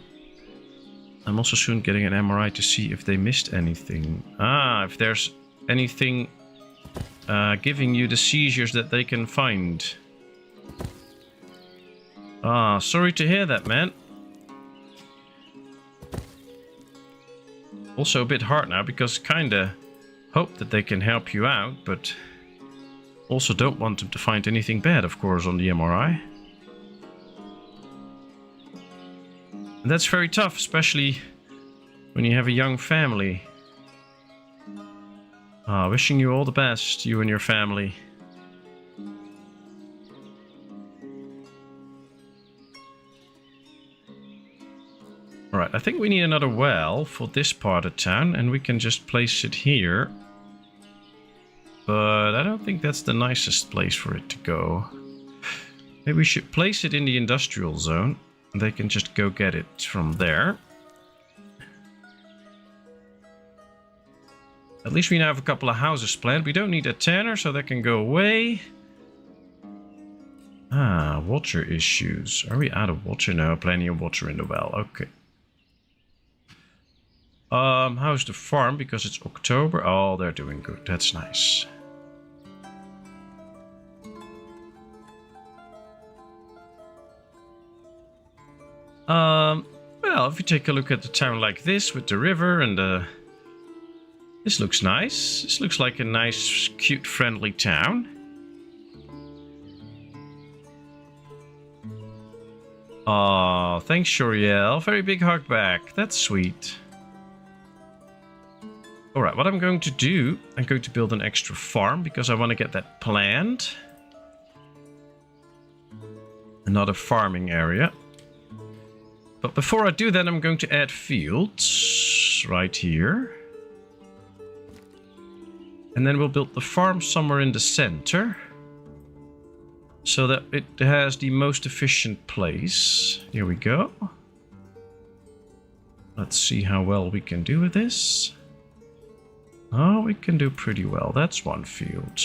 I'm also soon getting an MRI to see if they missed anything. Ah, if there's anything... giving you the seizures that they can find. Ah, sorry to hear that, man. Also a bit hard now, because kinda hope that they can help you out, but also don't want them to find anything bad, of course, on the MRI. And that's very tough, especially when you have a young family. Wishing you all the best, you and your family. Alright, I think we need another well for this part of town, and we can just place it here. But I don't think that's the nicest place for it to go. Maybe we should place it in the industrial zone. They can just go get it from there. At least we now have a couple of houses planned. We don't need a tanner, so that can go away. Ah, water issues. Are we out of water? No, plenty of water in the well. Okay. How's the farm? Because it's October. Oh, they're doing good. That's nice. Well, if you take a look at the town like this with the river and the... This looks nice. This looks like a nice, cute, friendly town. Oh, thanks, Shoriel. Very big hug back. That's sweet. Alright, what I'm going to do, I'm going to build an extra farm because I want to get that planned. Another farming area. But before I do that, I'm going to add fields right here. And then we'll build the farm somewhere in the center. So that it has the most efficient place. Here we go. Let's see how well we can do with this. Oh, we can do pretty well. That's one field.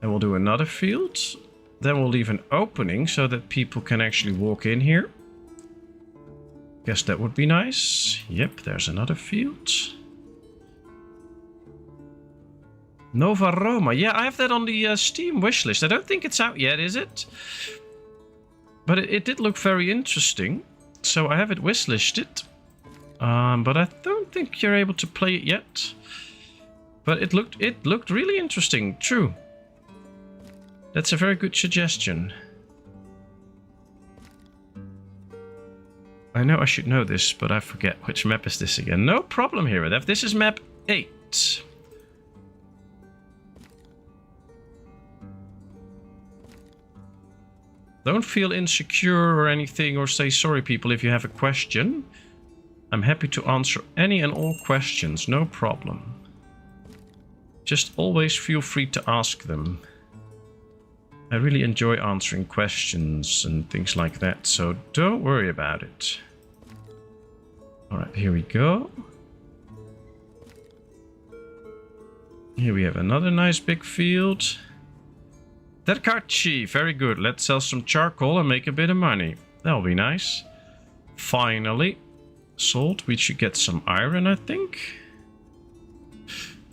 And we'll do another field. Then we'll leave an opening so that people can actually walk in here. Guess that would be nice. Yep, there's another field. Nova Roma. Yeah, I have that on the Steam wishlist. I don't think it's out yet, is it? But it did look very interesting. So I have it wishlisted. But I don't think you're able to play it yet. But it looked really interesting. True. That's a very good suggestion. I know I should know this, but I forget which map is this again. No problem here with that. This is map 8. Don't feel insecure or anything, or say sorry, people, if you have a question. I'm happy to answer any and all questions, no problem. Just always feel free to ask them. I really enjoy answering questions and things like that, so don't worry about it. Alright, here we go. Here we have another nice big field. Terkachi, very good. Let's sell some charcoal and make a bit of money. That'll be nice. Finally. Sold. We should get some iron, I think.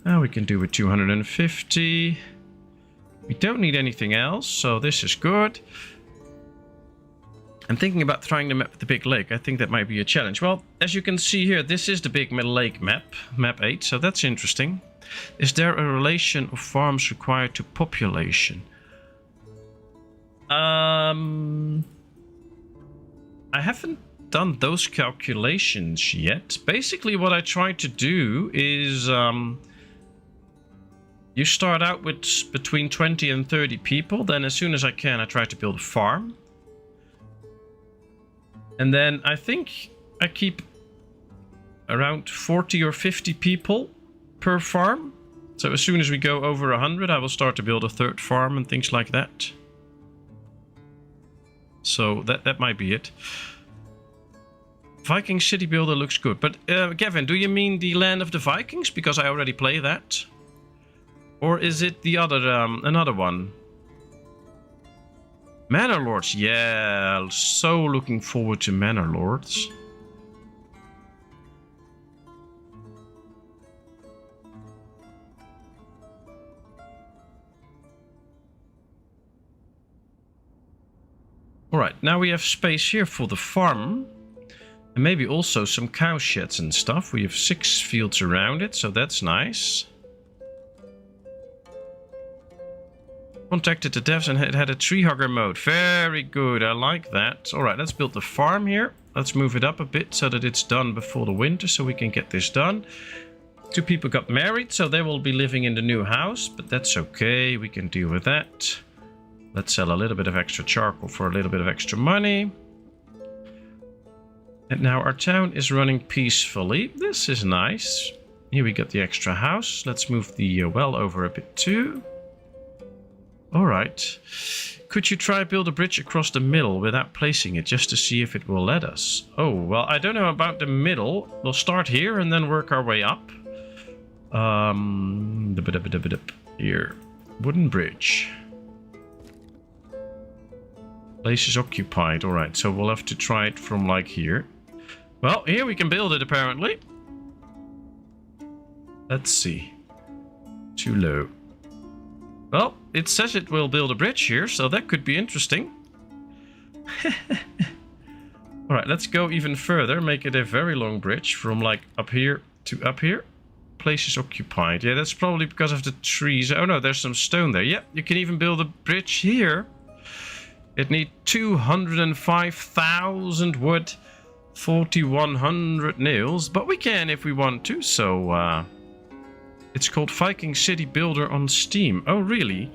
Now we can do with 250. We don't need anything else, so this is good. I'm thinking about trying the map with the big lake. I think that might be a challenge. Well, as you can see here, this is the big lake map, map 8, so that's interesting. Is there a relation of farms required to population? I haven't done those calculations yet. Basically, what I try to do is you start out with between 20 and 30 people. Then as soon as I can, I try to build a farm. And then I think I keep around 40 or 50 people per farm. So as soon as we go over 100, I will start to build a third farm and things like that. So that might be it. Viking City Builder looks good. But Gavin, do you mean the Land of the Vikings? Because I already play that. Or is it the other, another one? Manor Lords. Yeah, so looking forward to Manor Lords. Alright, now we have space here for the farm. And maybe also some cow sheds and stuff. We have 6 fields around it, so that's nice. Contacted the devs and it had a tree hugger mode. Very good, I like that. Alright, let's build the farm here. Let's move it up a bit so that it's done before the winter, so we can get this done. 2 people got married, so they will be living in the new house, but that's okay, we can deal with that. Let's sell a little bit of extra charcoal for a little bit of extra money. And now our town is running peacefully. This is nice. Here we got the extra house. Let's move the well over a bit too. All right. Could you try build a bridge across the middle without placing it just to see if it will let us? Oh, well, I don't know about the middle. We'll start here and then work our way up. Here. Wooden bridge. Place is occupied. All right, so we'll have to try it from like here. Well, here we can build it apparently. Let's see. Too low. Well, it says it will build a bridge here, so that could be interesting. Alright, let's go even further. Make it a very long bridge from like up here to up here. Place is occupied. Yeah, that's probably because of the trees. Oh no, there's some stone there. Yeah, you can even build a bridge here. It needs 205,000 wood, 4,100 nails, but we can if we want to, so... It's called Viking City Builder on Steam. Oh, really?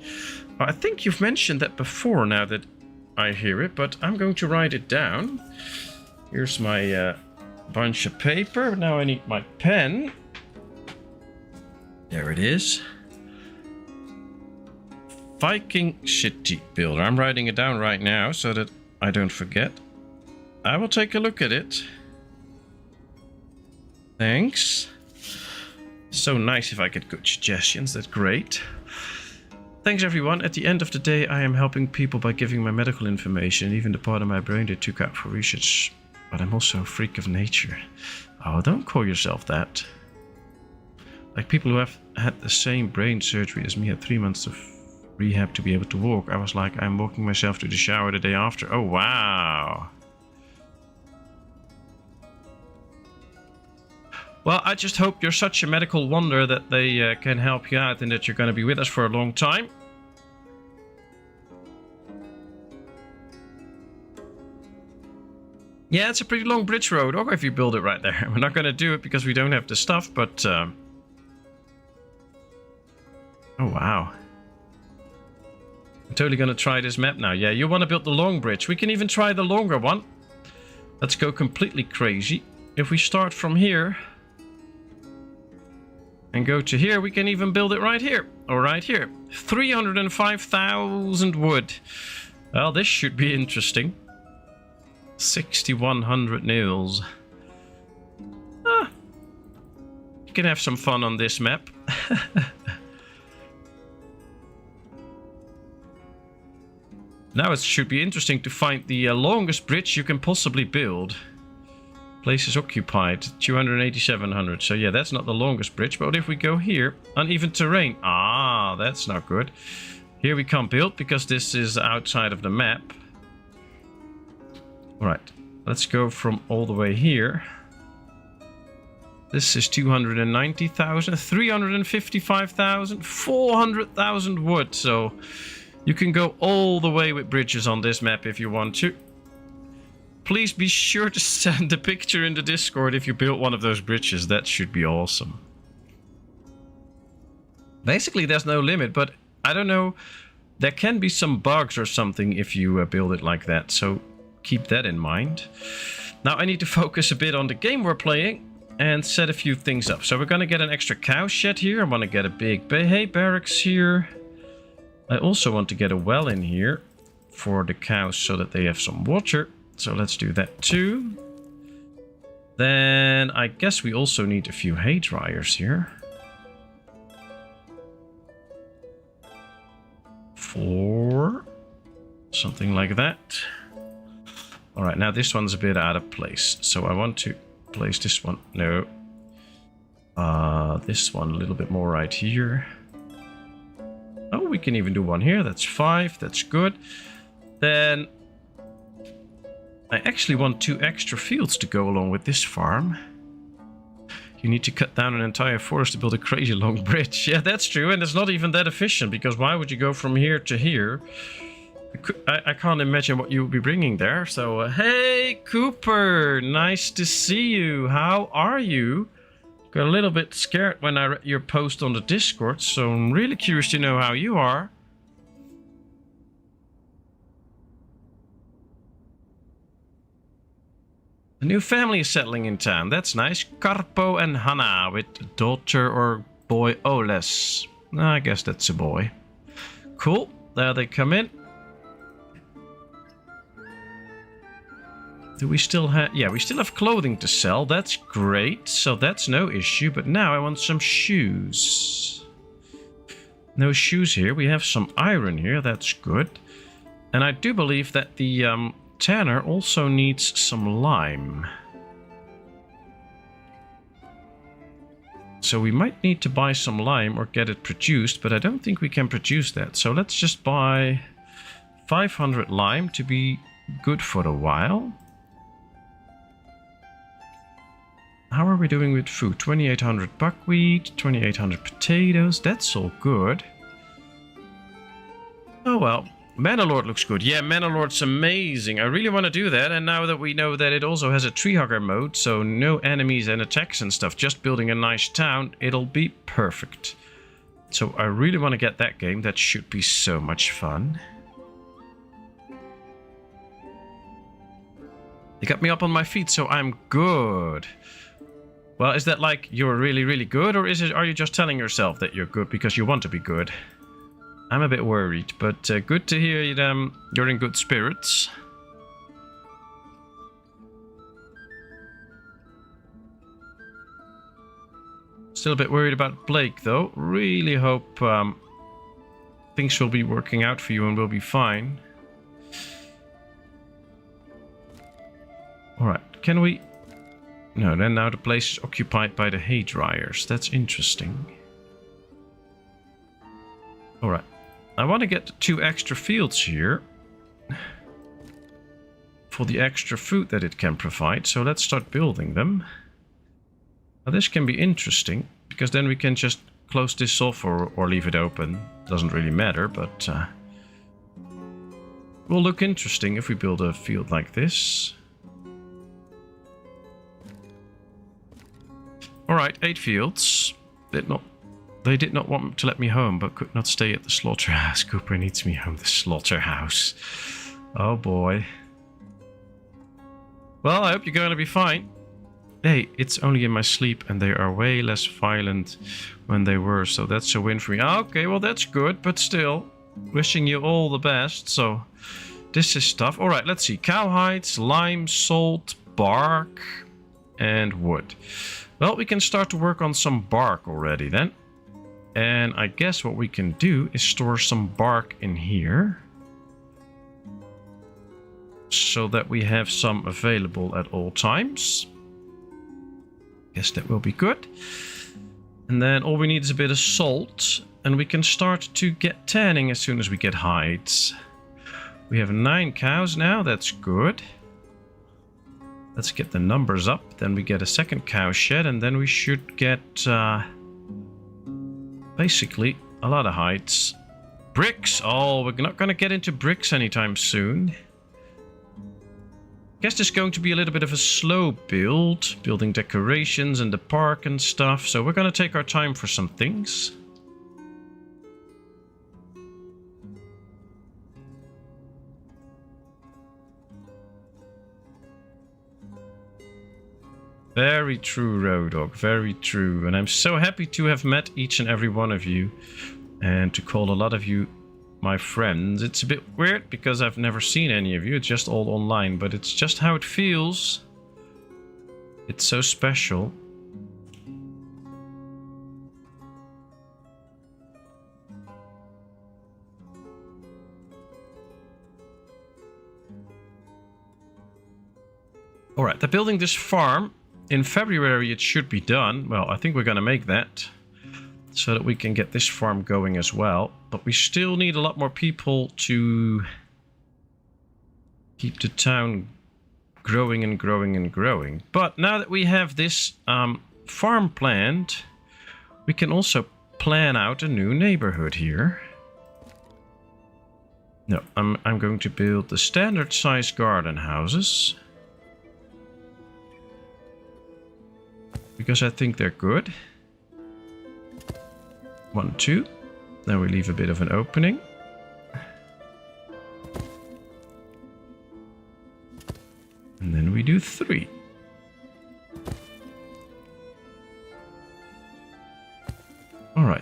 I think you've mentioned that before now that I hear it, but I'm going to write it down. Here's my bunch of paper. Now I need my pen. There it is. Viking City Builder. I'm writing it down right now so that I don't forget. I will take a look at it. Thanks. So nice if I get good suggestions. That's great. Thanks everyone. At the end of the day, I am helping people by giving my medical information, even the part of my brain they took out for research. But I'm also a freak of nature. Oh, don't call yourself that. Like people who have had the same brain surgery as me had 3 months of rehab to be able to walk. I was like, I'm walking myself to the shower the day after. Oh, wow. Well, I just hope you're such a medical wonder that they can help you out and that you're going to be with us for a long time. Yeah, it's a pretty long bridge road. Or if you build it right there. We're not going to do it because we don't have the stuff, but... Oh, wow. I'm totally going to try this map now. Yeah, you want to build the long bridge. We can even try the longer one. Let's go completely crazy. If we start from here... and go to here, we can even build it right here. Or right here. 305,000 wood. Well, this should be interesting. 6,100 nails. Ah, you can have some fun on this map. Now it should be interesting to find the longest bridge you can possibly build. Place is occupied, 28700. So yeah, that's not the longest bridge. But if we go here, uneven terrain. Ah, that's not good. Here we can't build because this is outside of the map. Alright, let's go from all the way here. This is 290,000, 355,000, 400,000 wood. So you can go all the way with bridges on this map if you want to. Please be sure to send a picture in the Discord if you built one of those bridges. That should be awesome. Basically, there's no limit, but I don't know. There can be some bugs or something if you build it like that. So keep that in mind. Now I need to focus a bit on the game we're playing and set a few things up. So we're going to get an extra cow shed here. I want to get a big hay barracks here. I also want to get a well in here for the cows so that they have some water. So let's do that too. Then I guess we also need a few hay dryers here. 4. Something like that. Alright, now this one's a bit out of place. So I want to place this one. No. This one a little bit more right here. Oh, we can even do one here. That's 5. That's good. Then I actually want 2 extra fields to go along with this farm. You need to cut down an entire forest to build a crazy long bridge. Yeah, that's true. And it's not even that efficient because why would you go from here to here? I can't imagine what you would be bringing there. So, hey, Cooper. Nice to see you. How are you? Got a little bit scared when I read your post on the Discord. So I'm really curious to know how you are. A new family is settling in town. That's nice. Karpo and Hannah with daughter or boy Oles. I guess that's a boy. Cool. There they come in. Do we still have... Yeah, we still have clothing to sell. That's great. So that's no issue. But now I want some shoes. No shoes here. We have some iron here. That's good. And I do believe that the tanner also needs some lime. So we might need to buy some lime or get it produced. But I don't think we can produce that. So let's just buy 500 lime to be good for a while. How are we doing with food? 2,800 buckwheat, 2,800 potatoes. That's all good. Oh well. Manalord looks good. Yeah, Manalord's amazing. I really want to do that. And now that we know that it also has a tree hugger mode, so no enemies and attacks and stuff, just building a nice town, it'll be perfect. So I really want to get that game. That should be so much fun. You got me up on my feet, so I'm good. Well, is that like you're really, really good, or are you just telling yourself that you're good because you want to be good? I'm a bit worried, but good to hear you're in good spirits. Still a bit worried about Blake, though. Really hope things will be working out for you and we'll be fine. Alright, can we... No, then now the place is occupied by the hay dryers. That's interesting. Alright. I want to get 2 extra fields here. For the extra food that it can provide. So let's start building them. Now this can be interesting. Because then we can just close this off or leave it open. Doesn't really matter, but... will look interesting if we build a field like this. Alright, 8 fields. They did not want to let me home, but could not stay at the slaughterhouse. Cooper needs me home, the slaughterhouse. Oh boy. Well, I hope you're going to be fine. Hey, it's only in my sleep, and they are way less violent when they were, so that's a win for me. Okay, well that's good, but still, wishing you all the best. So, this is stuff. Alright, let's see. Cowhides, lime, salt, bark, and wood. Well, we can start to work on some bark already then. And I guess what we can do is store some bark in here. So that we have some available at all times. Guess that will be good. And then all we need is a bit of salt. And we can start to get tanning as soon as we get hides. We have 9 cows now, that's good. Let's get the numbers up. Then we get a second cow shed, and then we should get basically a lot of hides. Bricks! Oh, we're not going to get into bricks anytime soon. Guess this is going to be a little bit of a slow build. Building decorations and the park and stuff. So we're going to take our time for some things. Very true, Rodog. Very true. And I'm so happy to have met each and every one of you. And to call a lot of you my friends. It's a bit weird because I've never seen any of you. It's just all online. But it's just how it feels. It's so special. Alright, they're building this farm. In February it should be done. Well, I think we're going to make that. So that we can get this farm going as well. But we still need a lot more people to keep the town growing and growing and growing. But now that we have this farm planned, we can also plan out a new neighborhood here. No, I'm going to build the standard size garden houses. Because I think they're good. 1, 2. Then we leave a bit of an opening. And then we do 3.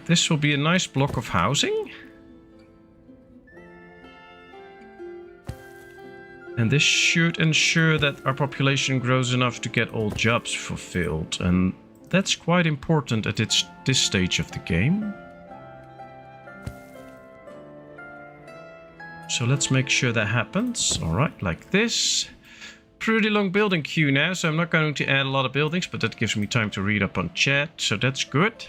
this will be a nice block of housing. And this should ensure that our population grows enough to get all jobs fulfilled. And that's quite important at this stage of the game. So let's make sure that happens. All right, like this. Pretty long building queue now, so I'm not going to add a lot of buildings, but that gives me time to read up on chat, so that's good.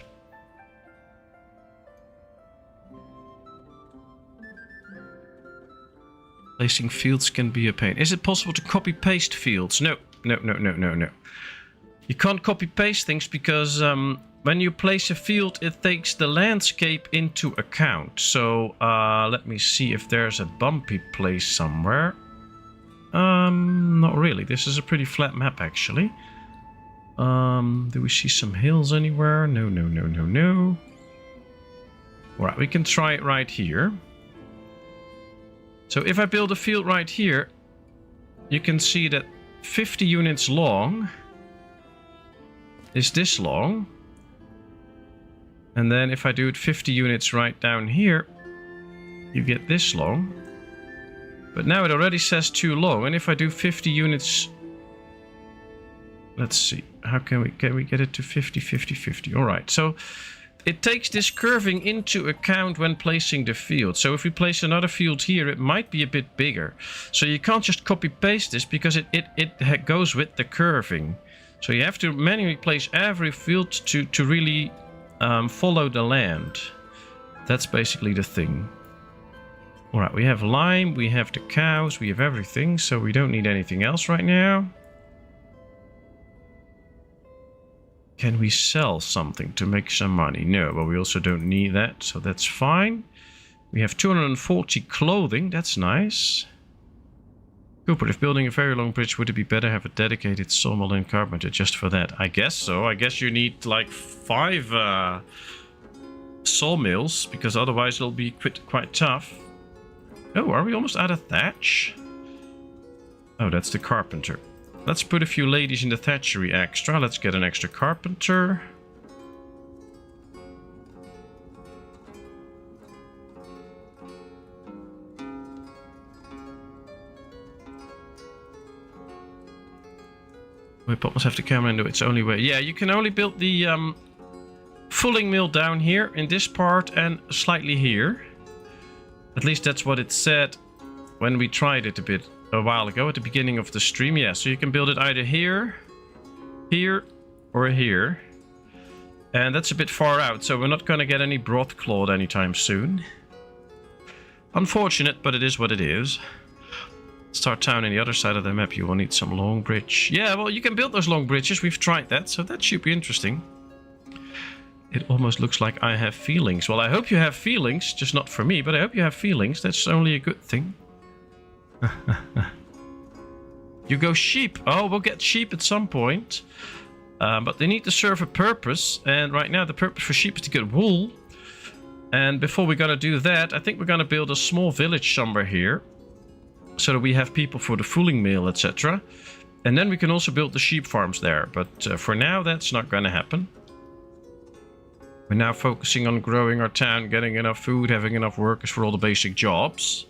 Placing fields can be a pain. Is it possible to copy paste fields? No. You can't copy paste things because when you place a field, it takes the landscape into account. So let me see if there's a bumpy place somewhere. Not really. This is a pretty flat map actually. Do we see some hills anywhere? No. Alright, we can try it right here. So if I build a field right here, you can see that 50 units long is this long. And then if I do it 50 units right down here, you get this long. But now it already says too long. And if I do 50 units, let's see, how can we get it to 50, 50, 50? All right, so it takes this curving into account when placing the field. So if we place another field here, it might be a bit bigger. So you can't just copy paste this because it goes with the curving. So you have to manually place every field to really follow the land. That's basically the thing. All right, we have lime, we have the cows, we have everything. So we don't need anything else right now. Can we sell something to make some money? No, but we also don't need that, so that's fine. We have 240 clothing, that's nice. Cooper, if building a very long bridge, would it be better to have a dedicated sawmill and carpenter just for that? I guess so. I guess you need like 5 sawmills, because otherwise it'll be quite tough. Oh, are we almost out of thatch? Oh, that's the carpenter. Let's put a few ladies in the thatchery extra. Let's get an extra carpenter. We must have the camera into its only way. Yeah, you can only build the fulling mill down here in this part and slightly here. At least that's what it said when we tried it a while ago at the beginning of the stream. Yeah, so you can build it either here, here, or here. And that's a bit far out, so we're not going to get any broadcloth anytime soon. Unfortunate, but it is what it is. Start town on the other side of the map, you will need some long bridge. Yeah, well, you can build those long bridges. We've tried that, so that should be interesting. It almost looks like I have feelings. Well, I hope you have feelings, just not for me, but I hope you have feelings. That's only a good thing. You go sheep. Oh, we'll get sheep at some point. But they need to serve a purpose. And right now the purpose for sheep is to get wool. And before we're going to do that, I think we're going to build a small village somewhere here. So that we have people for the fulling mill, etc. And then we can also build the sheep farms there. But for now, that's not going to happen. We're now focusing on growing our town, getting enough food, having enough workers for all the basic jobs.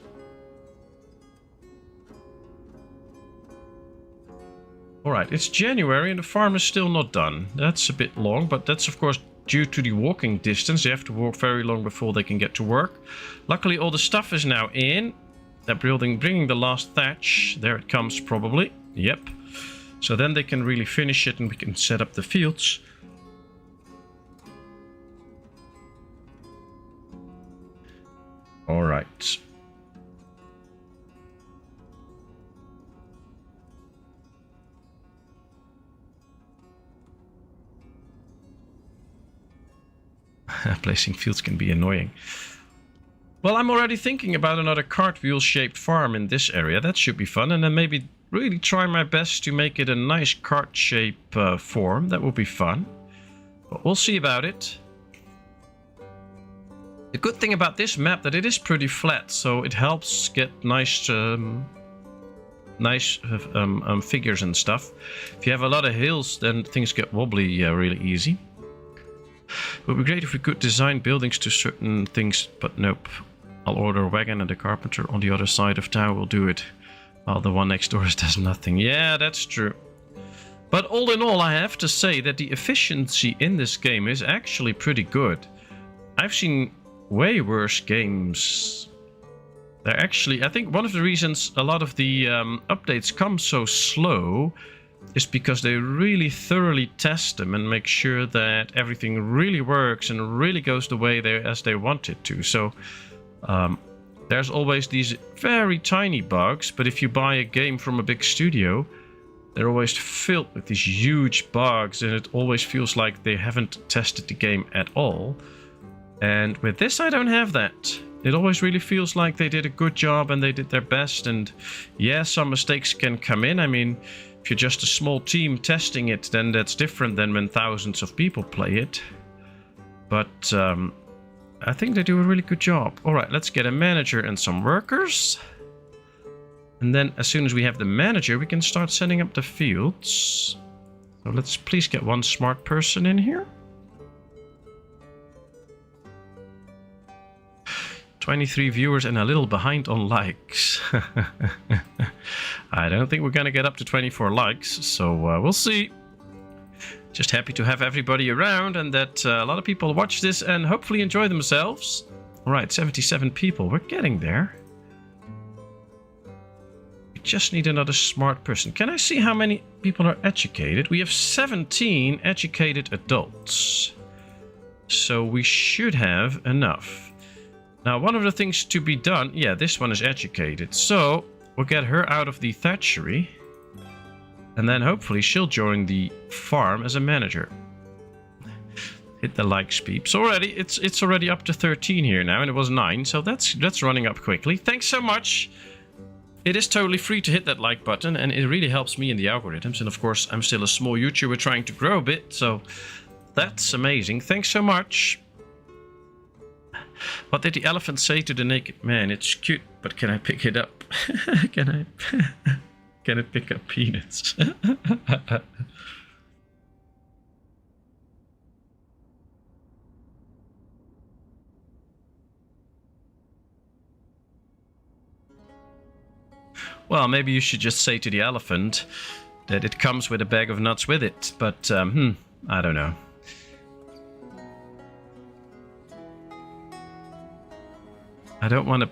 Alright, it's January and the farm is still not done. That's a bit long, but that's of course due to the walking distance. They have to walk very long before they can get to work. Luckily all the stuff is now in. They're bringing the last thatch. There it comes probably. Yep. So then they can really finish it and we can set up the fields. All right. Placing fields can be annoying. Well, I'm already thinking about another cartwheel-shaped farm in this area. That should be fun. And then maybe really try my best to make it a nice cart shape form. That will be fun. But we'll see about it. The good thing about this map that it is pretty flat, so it helps get nice figures and stuff. If you have a lot of hills, then things get wobbly really easy. It would be great if we could design buildings to certain things, but nope. I'll order a wagon and the carpenter on the other side of town will do it. While the one next door does nothing. Yeah, that's true. But all in all, I have to say that the efficiency in this game is actually pretty good. I've seen way worse games. They're actually, I think one of the reasons a lot of the updates come so slow is because they really thoroughly test them and make sure that everything really works and really goes the way as they want it to. So there's always these very tiny bugs, but if you buy a game from a big studio, they're always filled with these huge bugs, and it always feels like they haven't tested the game at all. And with this, I don't have that. It always really feels like they did a good job and they did their best. And yeah, some mistakes can come in. I mean, if you're just a small team testing it, then that's different than when thousands of people play it. But I think they do a really good job. All right, let's get a manager and some workers. And then as soon as we have the manager, we can start setting up the fields. So let's please get one smart person in here. 23 viewers and a little behind on likes. I don't think we're going to get up to 24 likes, so we'll see. Just happy to have everybody around and that a lot of people watch this and hopefully enjoy themselves. All right, 77 people. We're getting there. We just need another smart person. Can I see how many people are educated? We have 17 educated adults. So we should have enough. Now, one of the things to be done... Yeah, this one is educated. So we'll get her out of the thatchery. And then hopefully she'll join the farm as a manager. Hit the likes, peeps. Already, it's already up to 13 here now, and it was 9, so that's running up quickly. Thanks so much. It is totally free to hit that like button, and it really helps me in the algorithms. And of course, I'm still a small YouTuber trying to grow a bit, so that's amazing. Thanks so much. What did the elephant say to the naked man? It's cute, but can I pick it up? Can I pick up peanuts? Well, maybe you should just say to the elephant that it comes with a bag of nuts with it, but I don't know. I don't want to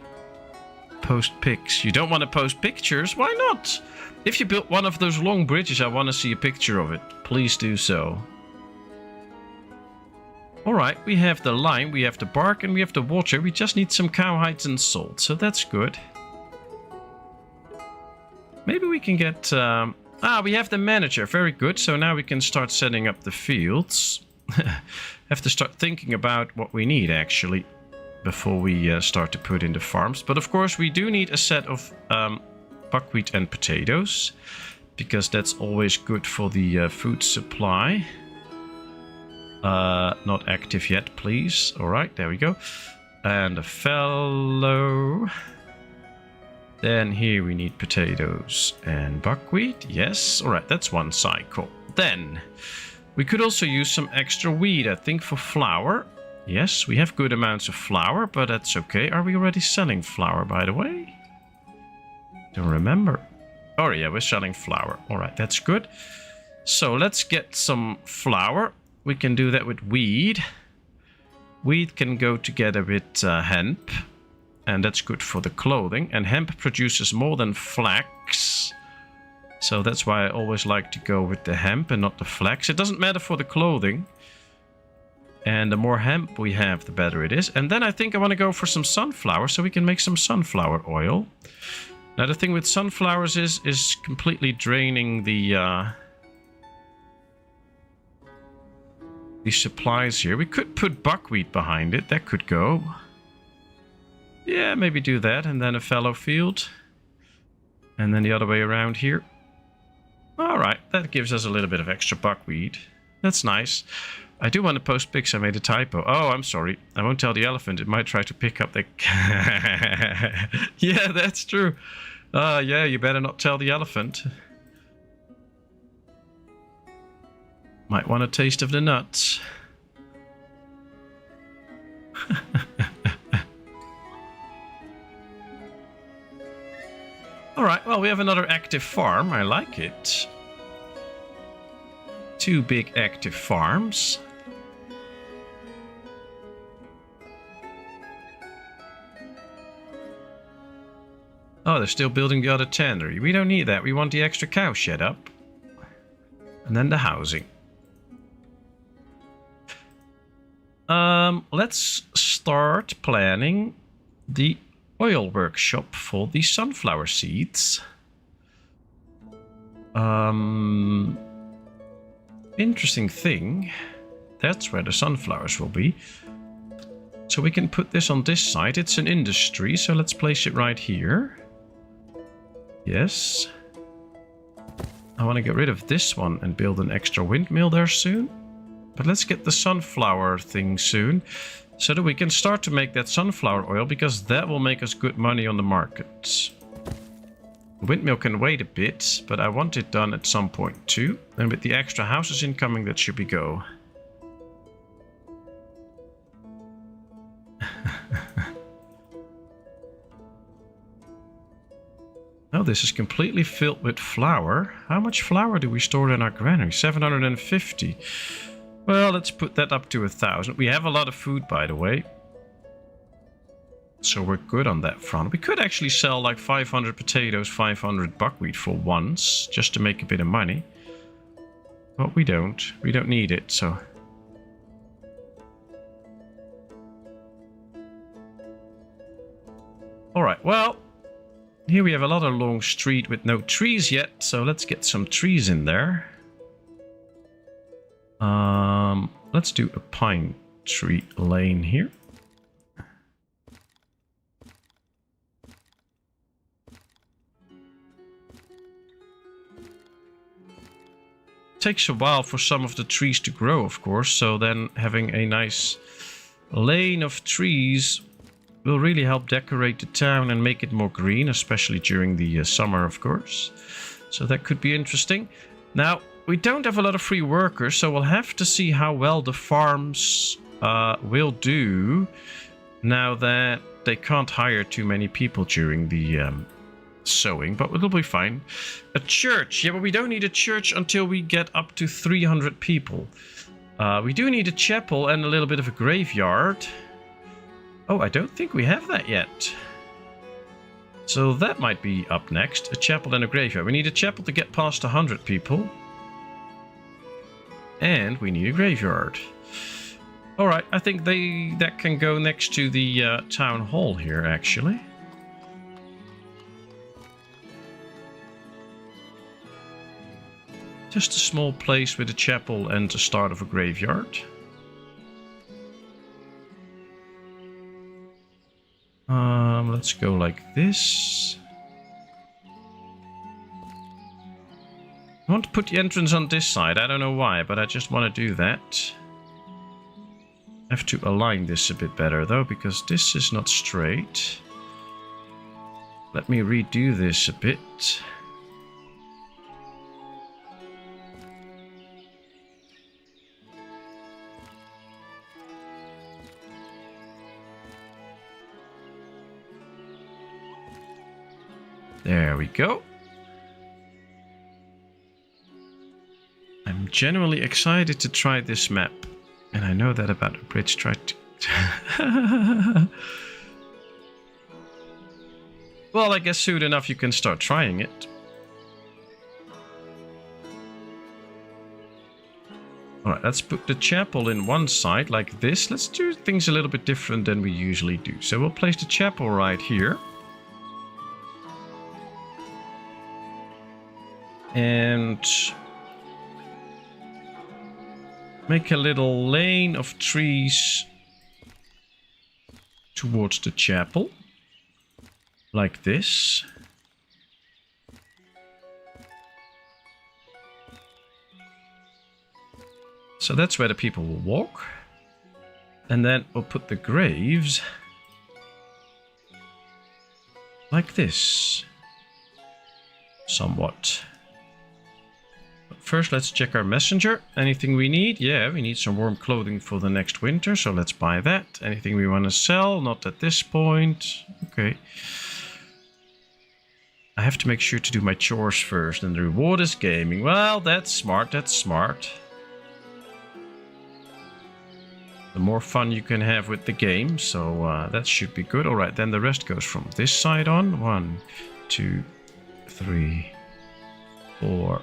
post pics. You don't want to post pictures? Why not? If you built one of those long bridges, I want to see a picture of it. Please do so. Alright, we have the lime, we have the bark, and we have the water. We just need some cowhides and salt, so that's good. Maybe we can get... we have the manager. Very good. So now we can start setting up the fields. Have to start thinking about what we need, actually, before we start to put in the farms. But of course, we do need a set of buckwheat and potatoes, because that's always good for the food supply. Not active yet, please. All right, there we go. And a fallow. Then here we need potatoes and buckwheat. Yes, all right, that's one cycle. Then we could also use some extra wheat, I think, for flour. Yes, we have good amounts of flour, but that's okay. Are we already selling flour, by the way? Don't remember. Oh, yeah, we're selling flour. All right, that's good. So let's get some flour. We can do that with wheat. Wheat can go together with hemp. And that's good for the clothing. And hemp produces more than flax. So that's why I always like to go with the hemp and not the flax. It doesn't matter for the clothing. And the more hemp we have, the better it is. And then I think I want to go for some sunflower so we can make some sunflower oil. Now the thing with sunflowers is completely draining the supplies here. We could put buckwheat behind it. That could go. Yeah, maybe do that. And then a fallow field. And then the other way around here. Alright, that gives us a little bit of extra buckwheat. That's nice. I do want to post pics. I made a typo. Oh, I'm sorry. I won't tell the elephant. It might try to pick up the... Yeah, that's true. Yeah, you better not tell the elephant. Might want a taste of the nuts. Alright, well, we have another active farm. I like it. 2 big active farms. Oh, they're still building the other tannery. We don't need that. We want the extra cow shed up. And then the housing. Let's start planning the oil workshop for the sunflower seeds. Interesting thing. That's where the sunflowers will be. So we can put this on this side. It's an industry, so let's place it right here. Yes. I want to get rid of this one and build an extra windmill there soon. But let's get the sunflower thing soon, so that we can start to make that sunflower oil, because that will make us good money on the market. The windmill can wait a bit, but I want it done at some point too. And with the extra houses incoming, that should be go. Oh, this is completely filled with flour. How much flour do we store in our granary? 750. Well, let's put that up to 1,000. We have a lot of food, by the way. So we're good on that front. We could actually sell like 500 potatoes, 500 buckwheat for once, just to make a bit of money. But we don't. We don't need it, so... Alright, well... Here we have a lot of long street with no trees yet, so let's get some trees in there. Let's do a pine tree lane here. Takes a while for some of the trees to grow, of course, so then having a nice lane of trees will really help decorate the town and make it more green, especially during the summer, of course. So that could be interesting. Now, we don't have a lot of free workers, so we'll have to see how well the farms will do now that they can't hire too many people during the sowing, but it'll be fine. A church. Yeah, but we don't need a church until we get up to 300 people. We do need a chapel and a little bit of a graveyard. Oh, I don't think we have that yet. So that might be up next. A chapel and a graveyard. We need a chapel to get past 100 people. And we need a graveyard. Alright, I think that can go next to the town hall here, actually. Just a small place with a chapel and the start of a graveyard. Let's go like this. I want to put the entrance on this side. I don't know why, but I just want to do that. I have to align this a bit better though, because this is not straight. Let me redo this a bit. There we go. I'm genuinely excited to try this map. And I know that about a bridge tried to... Well, I guess soon enough you can start trying it. Alright, let's put the chapel in one side like this. Let's do things a little bit different than we usually do. So we'll place the chapel right here. And make a little lane of trees towards the chapel, like this. So that's where the people will walk. And then we'll put the graves like this, somewhat. first let's check our messenger. Anything we need? Yeah, we need some warm clothing for the next winter, so let's buy that. Anything we want to sell? Not at this point. Okay. I have to make sure to do my chores first, and the reward is gaming. Well, that's smart, that's smart. The more fun you can have with the game, so that should be good. Alright, then the rest goes from this side on. 1, 2, 3, 4,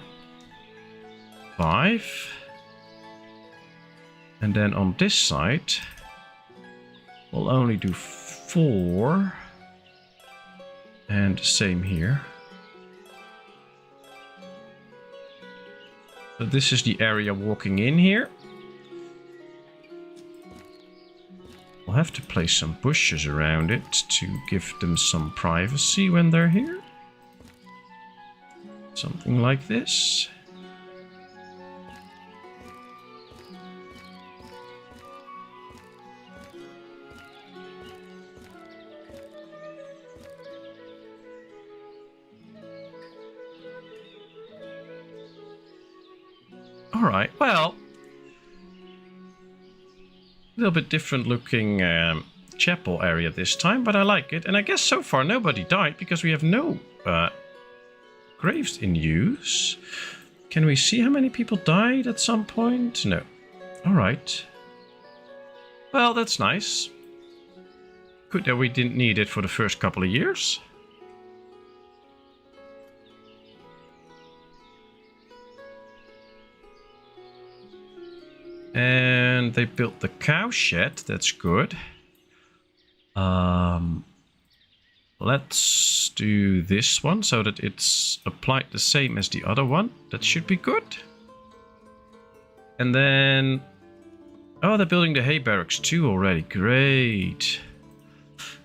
5. And then on this side, we'll only do 4. And same here. So this is the area walking in here. We'll have to place some bushes around it to give them some privacy when they're here. Something like this. Alright, well, a little bit different looking chapel area this time, but I like it. And I guess so far nobody died because we have no graves in use. Can we see how many people died at some point? No. Alright. Well, that's nice. Good that we didn't need it for the first couple of years. And they built the cow shed. That's good. Let's do this one so that it's applied the same as the other one. That should be good. And then... oh, they're building the hay barracks too already. Great.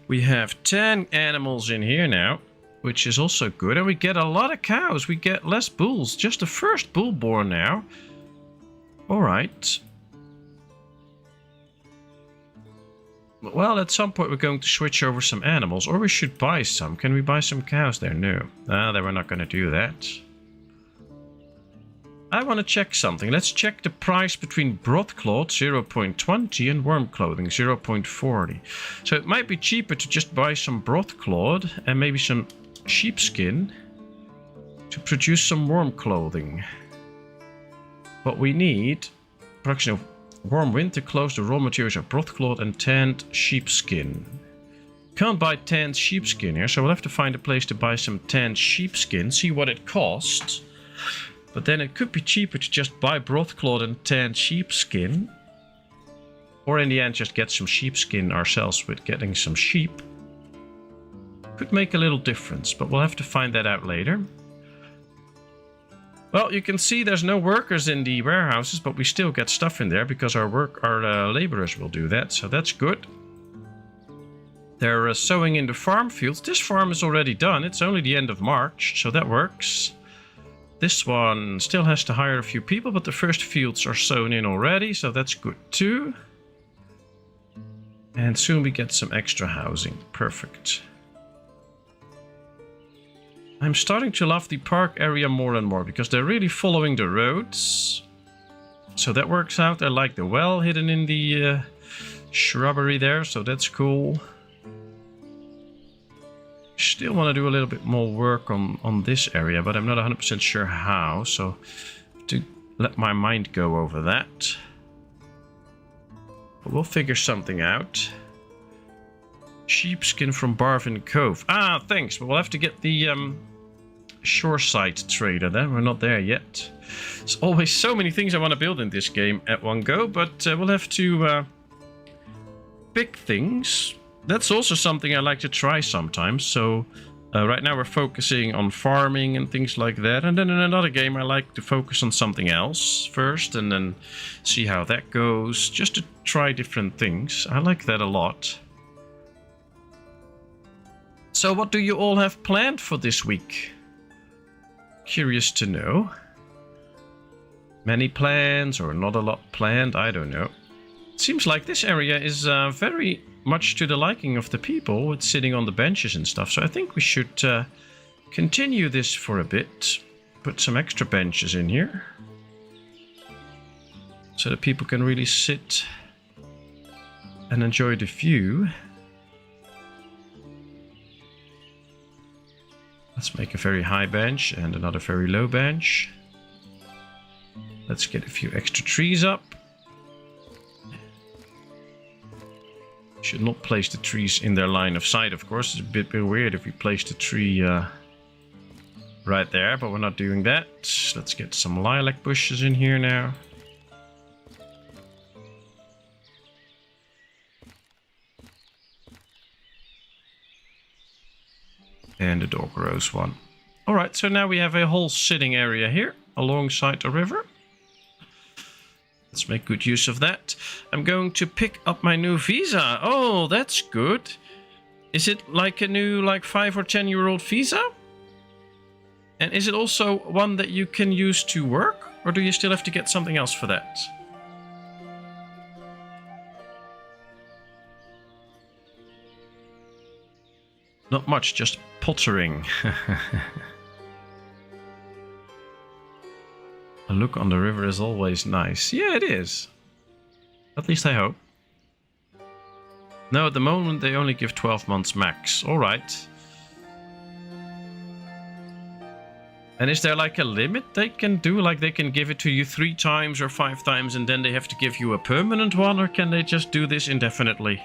We have 10 animals in here now, which is also good. And we get a lot of cows. We get less bulls. Just the first bull born now. Alright. Well, at some point we're going to switch over some animals, or we should buy some. Can we buy some cows there? No. Ah, they were not going to do that. I want to check something. Let's check the price between broadcloth 0.20 and warm clothing 0.40. So it might be cheaper to just buy some broadcloth and maybe some sheepskin to produce some warm clothing. But we need production of warm winter clothes. The raw materials are broadcloth and tanned sheepskin. Can't buy tanned sheepskin here, so we'll have to find a place to buy some tanned sheepskin, see what it costs. But then it could be cheaper to just buy broadcloth and tanned sheepskin. Or in the end just get some sheepskin ourselves with getting some sheep. Could make a little difference, but we'll have to find that out later. Well, you can see there's no workers in the warehouses, but we still get stuff in there because our laborers will do that, so that's good. They're sowing in the farm fields. This farm is already done. It's only the end of March, so that works. This one still has to hire a few people, but the first fields are sown in already, so that's good too. And soon we get some extra housing. Perfect. I'm starting to love the park area more and more because they're really following the roads. So that works out. I like the well hidden in the shrubbery there, so that's cool. Still want to do a little bit more work on this area, but I'm not 100% sure how, so I have to let my mind go over that. But we'll figure something out. Sheepskin from Barvin Cove. Ah, thanks, but we'll have to get the shoreside trader then. We're not there yet. There's always so many things I want to build in this game at one go, but we'll have to pick things. That's also something I like to try sometimes. So right now we're focusing on farming and things like that. And then in another game I like to focus on something else first and then see how that goes. Just to try different things. I like that a lot. So what do you all have planned for this week? Curious to know. Many plans or not a lot planned? I don't know. It seems like this area is very much to the liking of the people with sitting on the benches and stuff. So I think we should continue this for a bit. Put some extra benches in here. so that people can really sit and enjoy the view. Let's make a very high bench and another very low bench. Let's get a few extra trees up. Should not place the trees in their line of sight, of course. It's a bit weird if we place the tree right there, but we're not doing that. Let's get some lilac bushes in here now. And the dog rose one. Alright, so now we have a whole sitting area here alongside the river. Let's make good use of that. I'm going to pick up my new visa. Oh, that's good. Is it like a new 5 or 10-year-old visa? And is it also one that you can use to work? Or do you still have to get something else for that? Not much, just pottering. A look on the river is always nice. Yeah, it is. At least I hope. No, at the moment they only give 12 months max. Alright. And is there like a limit they can do? Like they can give it to you 3 times or 5 times and then they have to give you a permanent one? Or can they just do this indefinitely?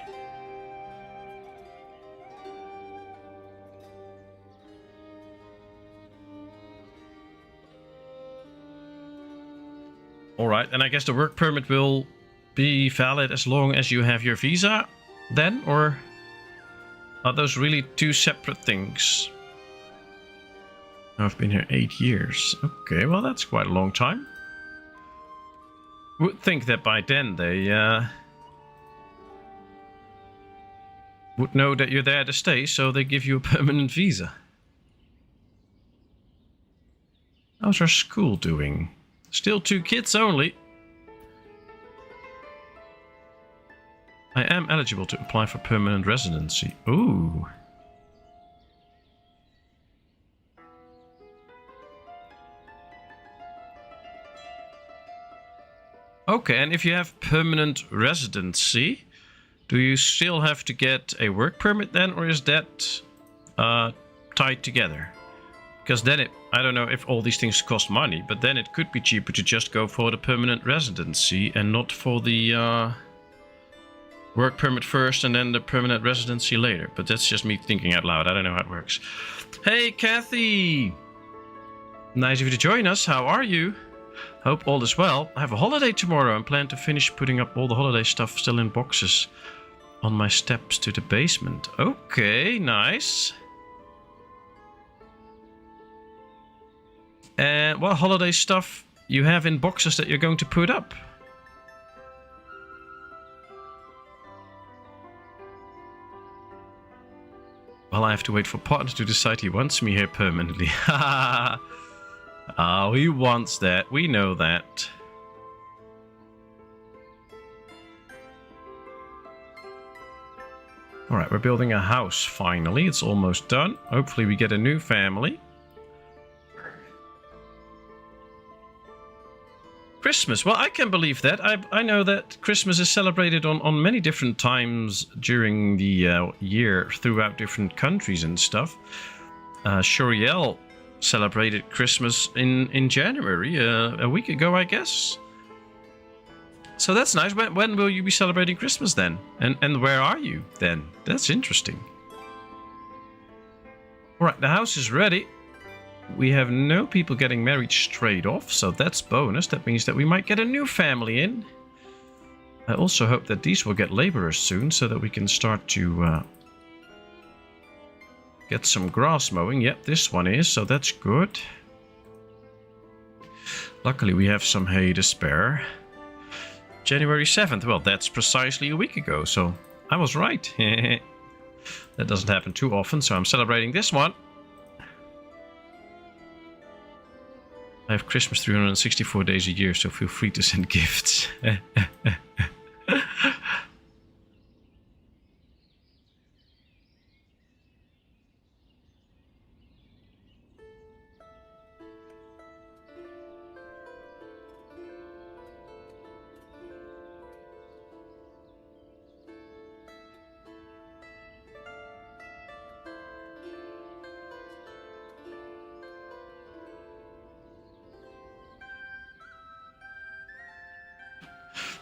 Alright, and I guess the work permit will be valid as long as you have your visa then? Or are those really 2 separate things? I've been here 8 years. Okay, well that's quite a long time. Would think that by then they would know that you're there to stay, so they give you a permanent visa. How's our school doing? Still 2 kids only. I am eligible to apply for permanent residency. Ooh. Okay, and if you have permanent residency, do you still have to get a work permit then, or is that tied together? Because then I don't know if all these things cost money, but then it could be cheaper to just go for the permanent residency and not for the work permit first and then the permanent residency later. But that's just me thinking out loud. I don't know how it works. Hey, Kathy! Nice of you to join us. How are you? Hope all is well. I have a holiday tomorrow and plan to finish putting up all the holiday stuff still in boxes on my steps to the basement. Okay, nice. And what holiday stuff you have in boxes that you're going to put up? Well, I have to wait for partner to decide he wants me here permanently. Oh, he wants that. We know that. Alright, we're building a house finally. It's almost done. Hopefully we get a new family. Christmas. Well, I can believe that. I know that Christmas is celebrated on many different times during the year throughout different countries and stuff. Shuriel celebrated Christmas in January, a week ago, I guess. So that's nice. When will you be celebrating Christmas then? And where are you then? That's interesting. Alright, the house is ready. We have no people getting married straight off, so that's bonus. That means that we might get a new family in. I also hope that these will get laborers soon, so that we can start to get some grass mowing. Yep, this one is, so that's good. Luckily, we have some hay to spare. January 7th, well, that's precisely a week ago, so I was right. That doesn't happen too often, so I'm celebrating this one. I have Christmas 364 days a year, so feel free to send gifts.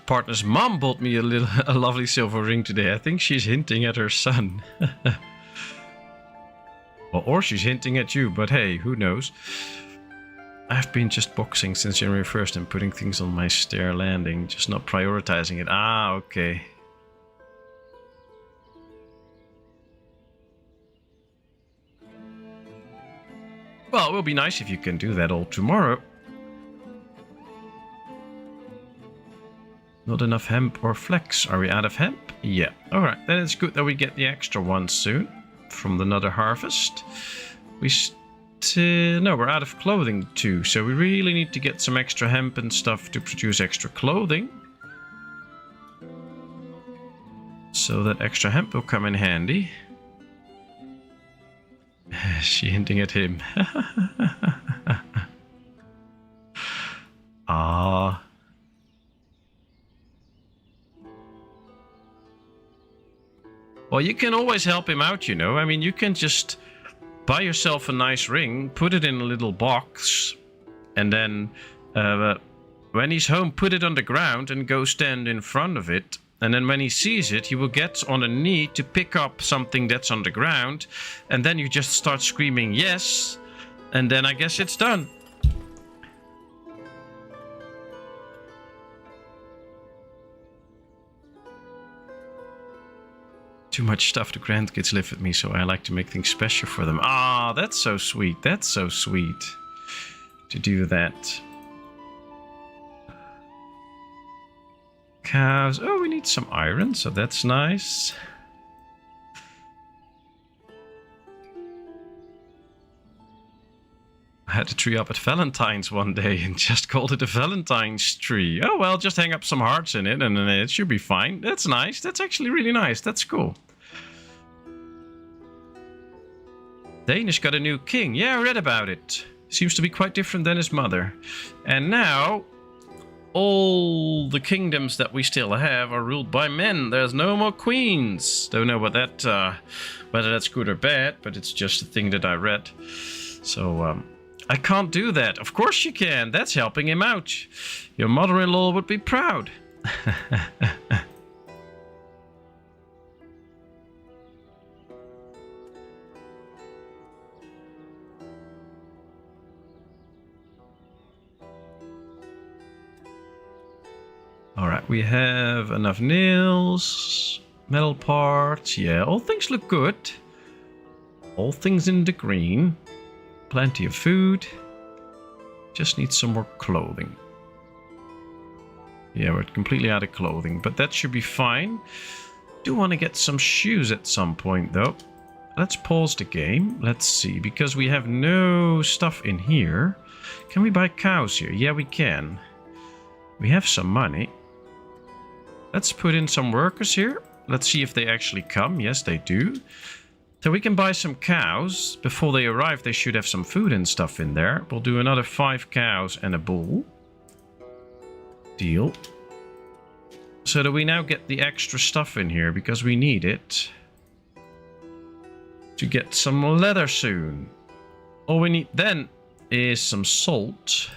partner's mom bought me a lovely silver ring today. I think she's hinting at her son. Or she's hinting at you, but hey, who knows? I've been just boxing since January 1st and putting things on my stair landing, just not prioritizing it. Ah, okay. Well, it will be nice if you can do that all tomorrow. Not enough hemp or flax. Are we out of hemp? Yeah. Alright, then it's good that we get the extra one soon from another harvest. No, we're out of clothing too, so we really need to get some extra hemp and stuff to produce extra clothing. So that extra hemp will come in handy. She hinting at him. Ah. Well, you can always help him out, you know. I mean, you can just buy yourself a nice ring, put it in a little box, and then when he's home, put it on the ground and go stand in front of it. And then when he sees it, he will get on a knee to pick up something that's on the ground. And then you just start screaming, yes. And then I guess it's done. Too much stuff. The grandkids live with me, so I like to make things special for them. Ah, that's so sweet. That's so sweet to do that. Cows. Oh, we need some iron, so that's nice. I had a tree up at Valentine's one day and just called it a Valentine's tree. Oh, well, just hang up some hearts in it and then it should be fine. That's nice. That's actually really nice. That's cool. Danish got a new king. Yeah, I read about it. Seems to be quite different than his mother. And now all the kingdoms that we still have are ruled by men. There's no more queens. Don't know what that, whether that's good or bad, but it's just a thing that I read. So, I can't do that. Of course you can. That's helping him out. Your mother-in-law would be proud. Alright, we have enough nails, metal parts. Yeah, all things look good. All things in the green. Plenty of food. Just need some more clothing. Yeah, we're completely out of clothing, but that should be fine. Do want to get some shoes at some point, though. Let's pause the game. Let's see, because we have no stuff in here. Can we buy cows here? Yeah, we can. We have some money. Let's put in some workers here. Let's see if they actually come. Yes, they do. So we can buy some cows. Before they arrive, they should have some food and stuff in there. We'll do another 5 cows and a bull. Deal. So that we now get the extra stuff in here because we need it to get some leather soon. All we need then is some salt.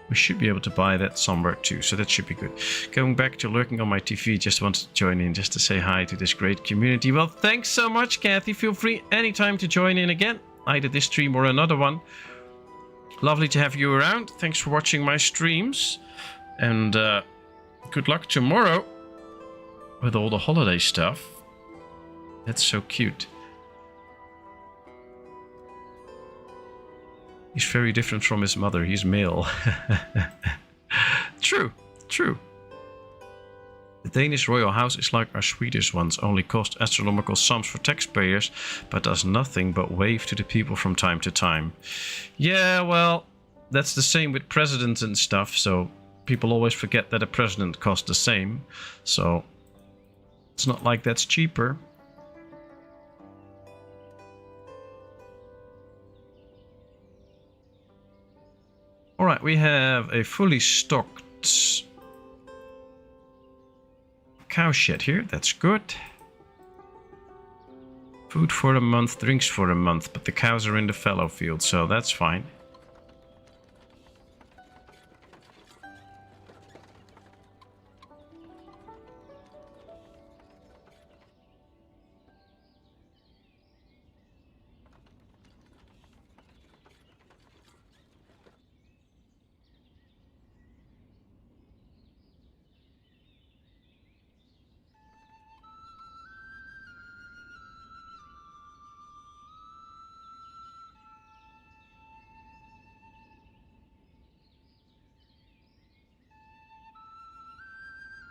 We should be able to buy that somewhere too, so that should be good. Going back to lurking on my TV, just wanted to join in just to say hi to this great community. Well, thanks so much, Kathy. Feel free anytime to join in again, either this stream or another one. Lovely to have you around. Thanks for watching my streams. And good luck tomorrow with all the holiday stuff. That's so cute. He's very different from his mother. He's male. True, true. The Danish royal house is like our Swedish ones, only costs astronomical sums for taxpayers, but does nothing but wave to the people from time to time. Yeah, well, that's the same with presidents and stuff, so people always forget that a president costs the same. So it's not like that's cheaper. Alright, we have a fully stocked cow shed here. That's good. Food for a month, drinks for a month, but the cows are in the fallow field, so that's fine.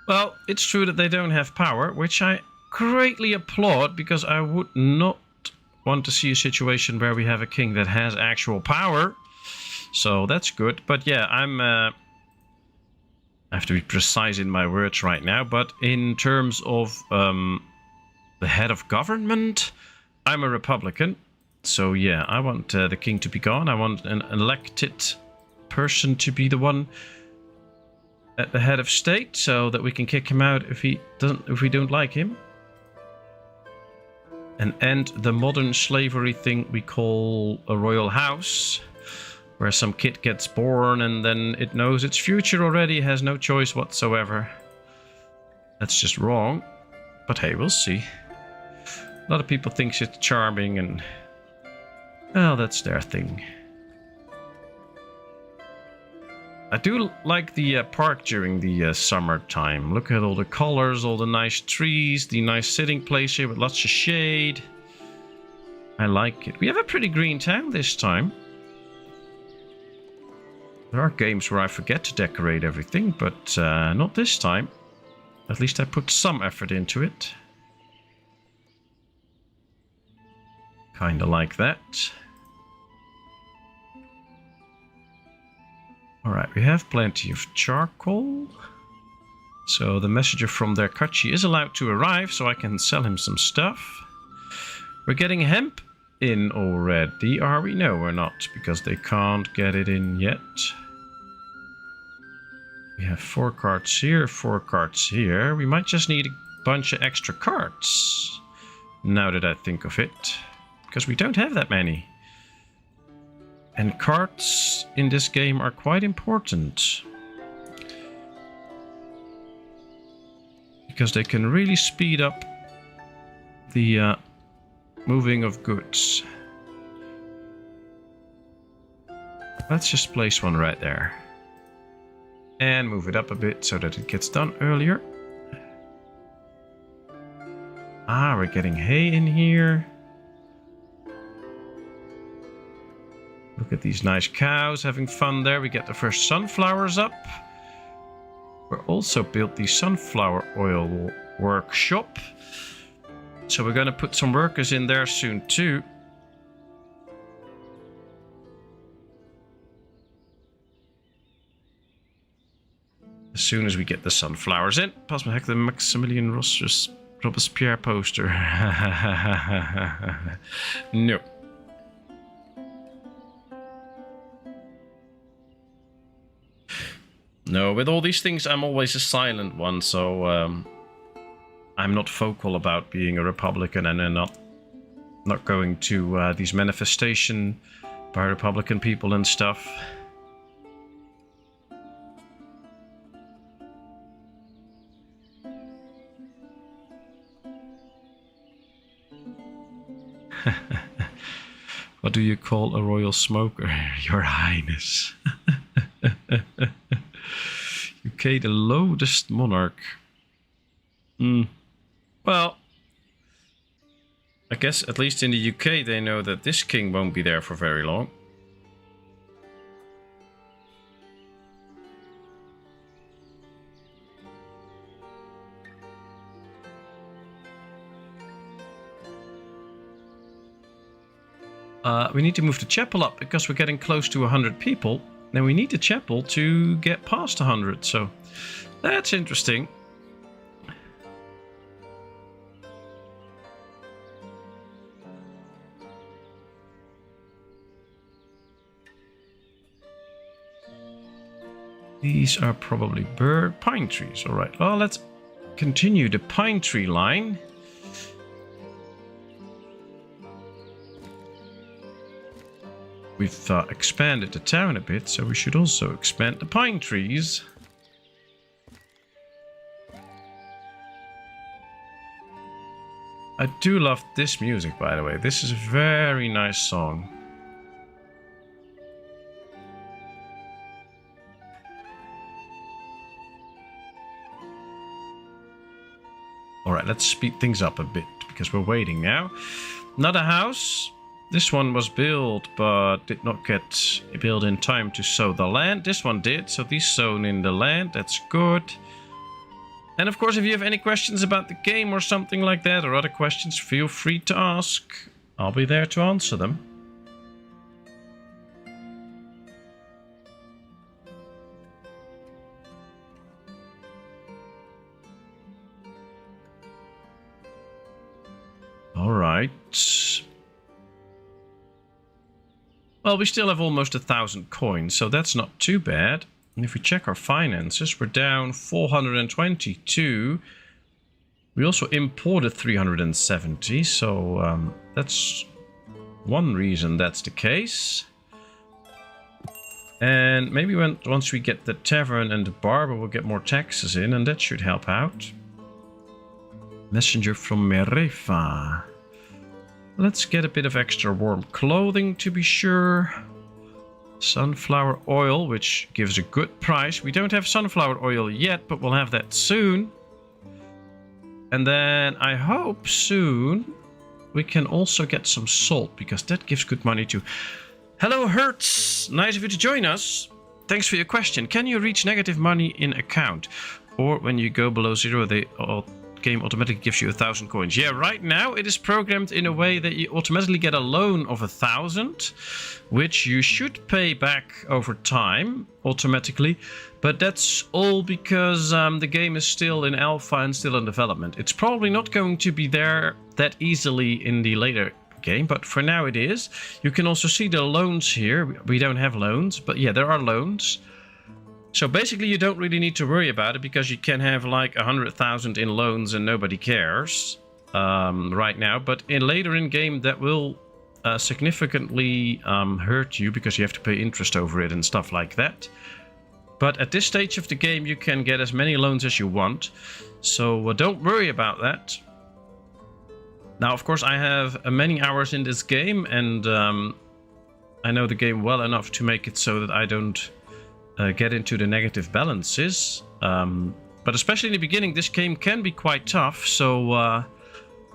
Well, it's true that they don't have power, which I greatly applaud, because I would not want to see a situation where we have a king that has actual power. So that's good. But yeah, I have to be precise in my words right now. But in terms of the head of government, I'm a Republican. So yeah, I want the king to be gone. I want an elected person to be the one at the head of state, so that we can kick him out if we don't like him, and end the modern slavery thing we call a royal house, where some kid gets born and then it knows its future already, has no choice whatsoever. That's just wrong, but hey, we'll see. A lot of people think it's charming, and well, that's their thing. I do like the park during the summertime. Look at all the colors, all the nice trees, the nice sitting place here with lots of shade. I like it. We have a pretty green town this time. There are games where I forget to decorate everything, but not this time. At least I put some effort into it. Kinda like that. Alright, we have plenty of charcoal. So the messenger from Derkachi is allowed to arrive, so I can sell him some stuff. We're getting hemp in already, are we? No, we're not, because they can't get it in yet. We have 4 carts here, 4 carts here. We might just need a bunch of extra carts, now that I think of it, because we don't have that many. And carts in this game are quite important, because they can really speed up the moving of goods. Let's just place one right there. And move it up a bit so that it gets done earlier. Ah, we're getting hay in here. Look at these nice cows having fun there. We get the first sunflowers up. We're also built the sunflower oil workshop. So we're going to put some workers in there soon too. As soon as we get the sunflowers in. PatmosIV the Maximilian Robespierre poster. No. No, with all these things, I'm always a silent one, so I'm not vocal about being a Republican, and I'm not going to these manifestations by Republican people and stuff. What do you call a royal smoker, Your Highness? UK, the lowest monarch. Well, I guess at least in the UK they know that this king won't be there for very long. We need to move the chapel up because we're getting close to 100 people. Then we need the chapel to get past 100, so that's interesting. These are probably pine trees. All right, well, let's continue the pine tree line. We've expanded the town a bit, so we should also expand the pine trees. I do love this music, by the way. This is a very nice song. Alright, let's speed things up a bit, because we're waiting now. Another house. This one was built, but did not get built in time to sow the land. This one did, so these sown in the land. That's good. And of course, if you have any questions about the game or something like that, or other questions, feel free to ask. I'll be there to answer them. All right. Well, we still have almost 1,000 coins, so that's not too bad. And if we check our finances, we're down 422. We also imported 370, so that's one reason that's the case. And maybe once we get the tavern and the barber, we'll get more taxes in, and that should help out. Messenger from Merefa. Let's get a bit of extra warm clothing to be sure. Sunflower oil, which gives a good price. We don't have sunflower oil yet, but we'll have that soon. And then I hope soon we can also get some salt, because that gives good money too. Hello Hertz, nice of you to join us. Thanks for your question. Can you reach negative money in account? Or when you go below zero, the game automatically gives you 1,000 coins. Yeah, right now it is programmed in a way that you automatically get a loan of 1,000, which you should pay back over time automatically. But that's all because the game is still in alpha and still in development. It's probably not going to be there that easily in the later game, but for now it is. You can also see the loans here. We don't have loans, but yeah, there are loans. So basically you don't really need to worry about it, because you can have like 100,000 in loans and nobody cares right now. But later in game that will significantly hurt you, because you have to pay interest over it and stuff like that. But at this stage of the game you can get as many loans as you want. So don't worry about that. Now of course I have many hours in this game, and I know the game well enough to make it so that I don't get into the negative balances, but especially in the beginning this game can be quite tough, so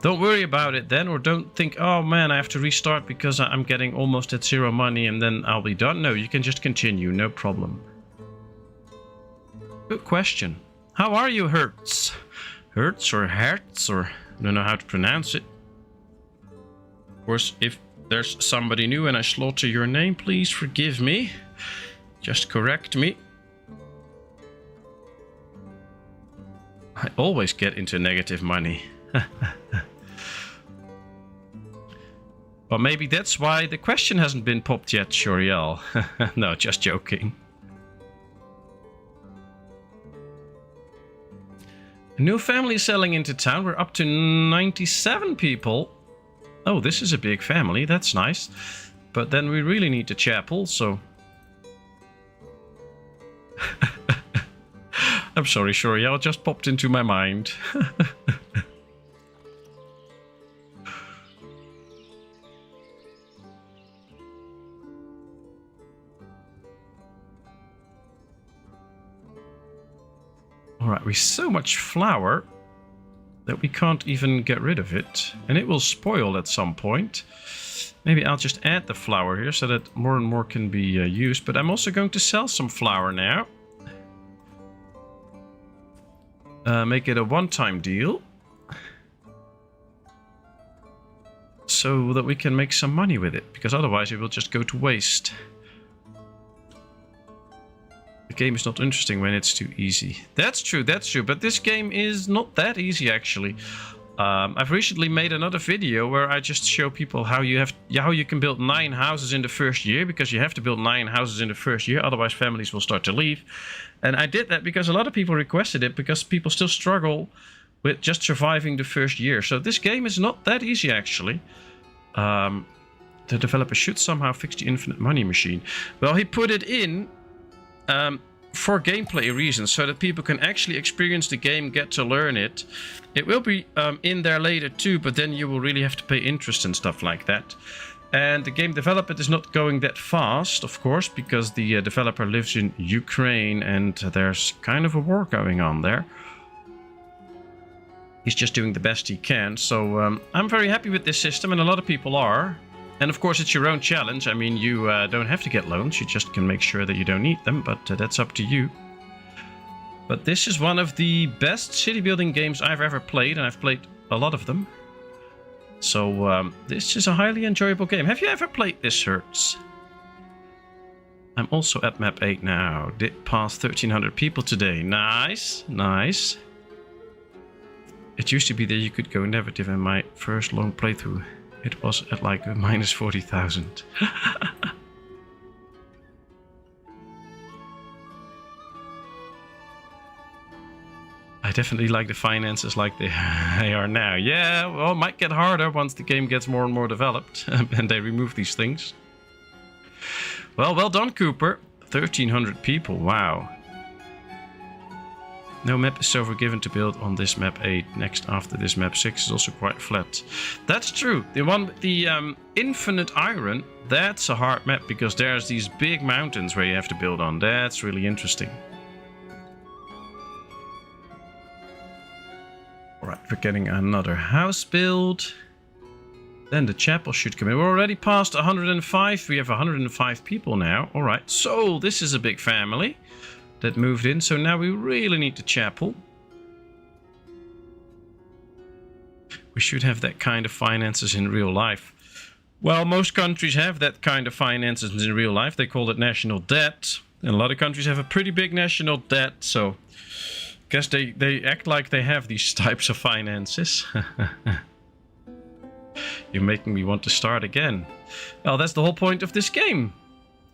don't worry about it then, or don't think, oh man, I have to restart because I'm getting almost at zero money and then I'll be done. No, you can just continue, no problem. Good question. How are you, Hertz? Hertz or Hertz, or I don't know how to pronounce it. Of course, if there's somebody new and I slaughter your name, please forgive me. Just correct me. I always get into negative money. Well, maybe that's why the question hasn't been popped yet, Shoriel. No, just joking. A new family selling into town. We're up to 97 people. Oh, this is a big family. That's nice. But then we really need the chapel, so... I'm sorry, Shoriel, just popped into my mind. Alright, we have so much flour that we can't even get rid of it. And it will spoil at some point. Maybe I'll just add the flour here so that more and more can be used. But I'm also going to sell some flour now. Make it a one-time deal. So that we can make some money with it. Because otherwise it will just go to waste. The game is not interesting when it's too easy. That's true, that's true. But this game is not that easy, actually. I've recently made another video where I just show people how you can build 9 houses in the first year, because you have to build 9 houses in the first year, otherwise families will start to leave. And I did that because a lot of people requested it, because people still struggle with just surviving the first year. So this game is not that easy, actually. The developer should somehow fix the infinite money machine. Well, he put it in for gameplay reasons, so that people can actually experience the game, get to learn it. It will be in there later too, but then you will really have to pay interest and stuff like that. And the game development is not going that fast, of course, because the developer lives in Ukraine and there's kind of a war going on there. He's just doing the best he can, so I'm very happy with this system, and a lot of people are. And of course it's your own challenge. I mean, you don't have to get loans, you just can make sure that you don't need them, but that's up to you. But this is one of the best city building games I've ever played, and I've played a lot of them. So this is a highly enjoyable game. Have you ever played this, Hertz? I'm also at map 8 now. Did pass 1,300 people today. Nice, nice. It used to be that you could go negative in my first long playthrough. It was at like minus 40,000. I definitely like the finances like they are now. Yeah, well, it might get harder once the game gets more and more developed and they remove these things. Well done, Cooper. 1,300 people, wow. No map is so forgiven to build on this map 8. Next after this map 6 is also quite flat. That's true. The one with the infinite iron, that's a hard map because there's these big mountains where you have to build on. That's really interesting. Alright, we're getting another house build. Then the chapel should come in. We're already past 105. We have 105 people now. Alright, so this is a big family that moved in. So now we really need the chapel. We should have that kind of finances in real life. Well, most countries have that kind of finances in real life. They call it national debt. And a lot of countries have a pretty big national debt. So I guess they act like they have these types of finances. You're making me want to start again. Well, that's the whole point of this game.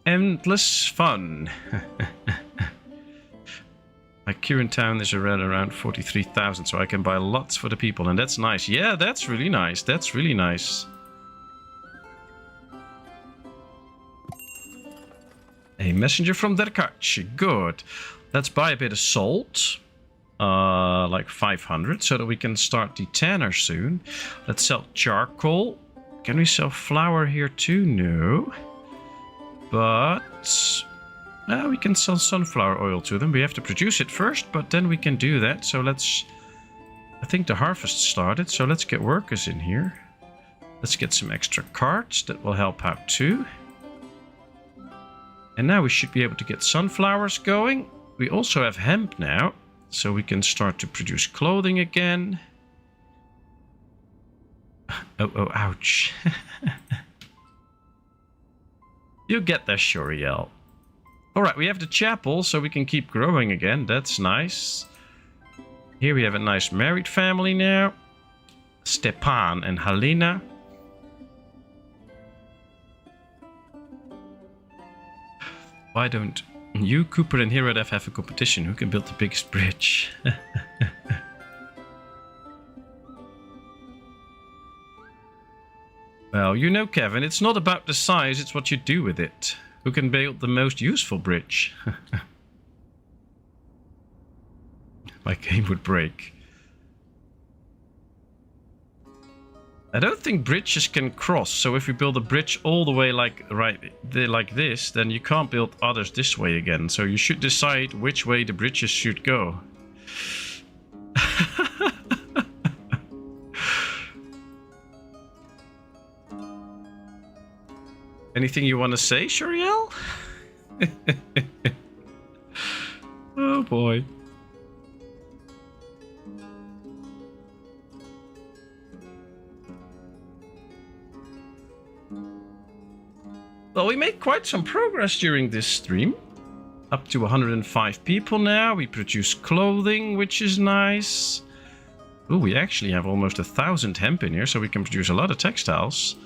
Endless fun. My current town is around 43,000, so I can buy lots for the people, and that's nice. Yeah, that's really nice. That's really nice. A messenger from Derkach. Good. Let's buy a bit of salt. Like 500, so that we can start the tanner soon. Let's sell charcoal. Can we sell flour here too? No. But we can sell sunflower oil to them. We have to produce it first, but then we can do that. So let's... I think the harvest started, so let's get workers in here. Let's get some extra carts. That will help out too. And now we should be able to get sunflowers going. We also have hemp now. So we can start to produce clothing again. Oh, ouch. You get there, Shuriel. Alright, we have the chapel, so we can keep growing again. That's nice. Here we have a nice married family now. Stepan and Halina. Why don't... you, Cooper, and Hirodev have a competition. Who can build the biggest bridge? Well, you know, Kevin, it's not about the size, it's what you do with it. Who can build the most useful bridge? My game would break. I don't think bridges can cross, so if we build a bridge all the way like this, then you can't build others this way again. So you should decide which way the bridges should go. Anything you want to say, Shuriel? Oh boy. Well, we made quite some progress during this stream. Up to 105 people now. We produce clothing, which is nice. Oh, we actually have almost 1,000 hemp in here, so we can produce a lot of textiles.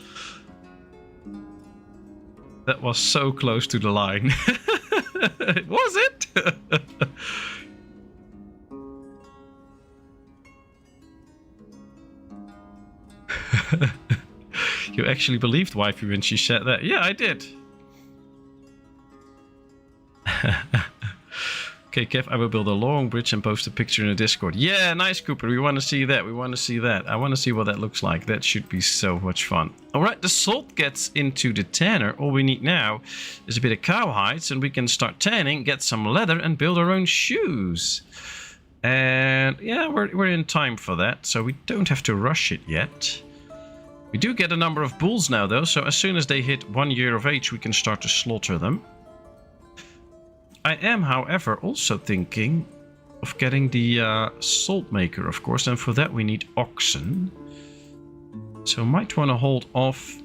That was so close to the line. Was it? You actually believed wifey when she said that. Yeah, I did. Okay, Kev, I will build a long bridge and post a picture in the Discord. Yeah, nice, Cooper. We want to see that. We want to see that. I want to see what that looks like. That should be so much fun. All right, the salt gets into the tanner. All we need now is a bit of cowhides, and we can start tanning, get some leather, and build our own shoes. And yeah, we're in time for that, so we don't have to rush it yet. We do get a number of bulls now, though, so as soon as they hit 1 year of age, we can start to slaughter them. I am, however, also thinking of getting the salt maker, of course. And for that we need oxen. So might want to hold off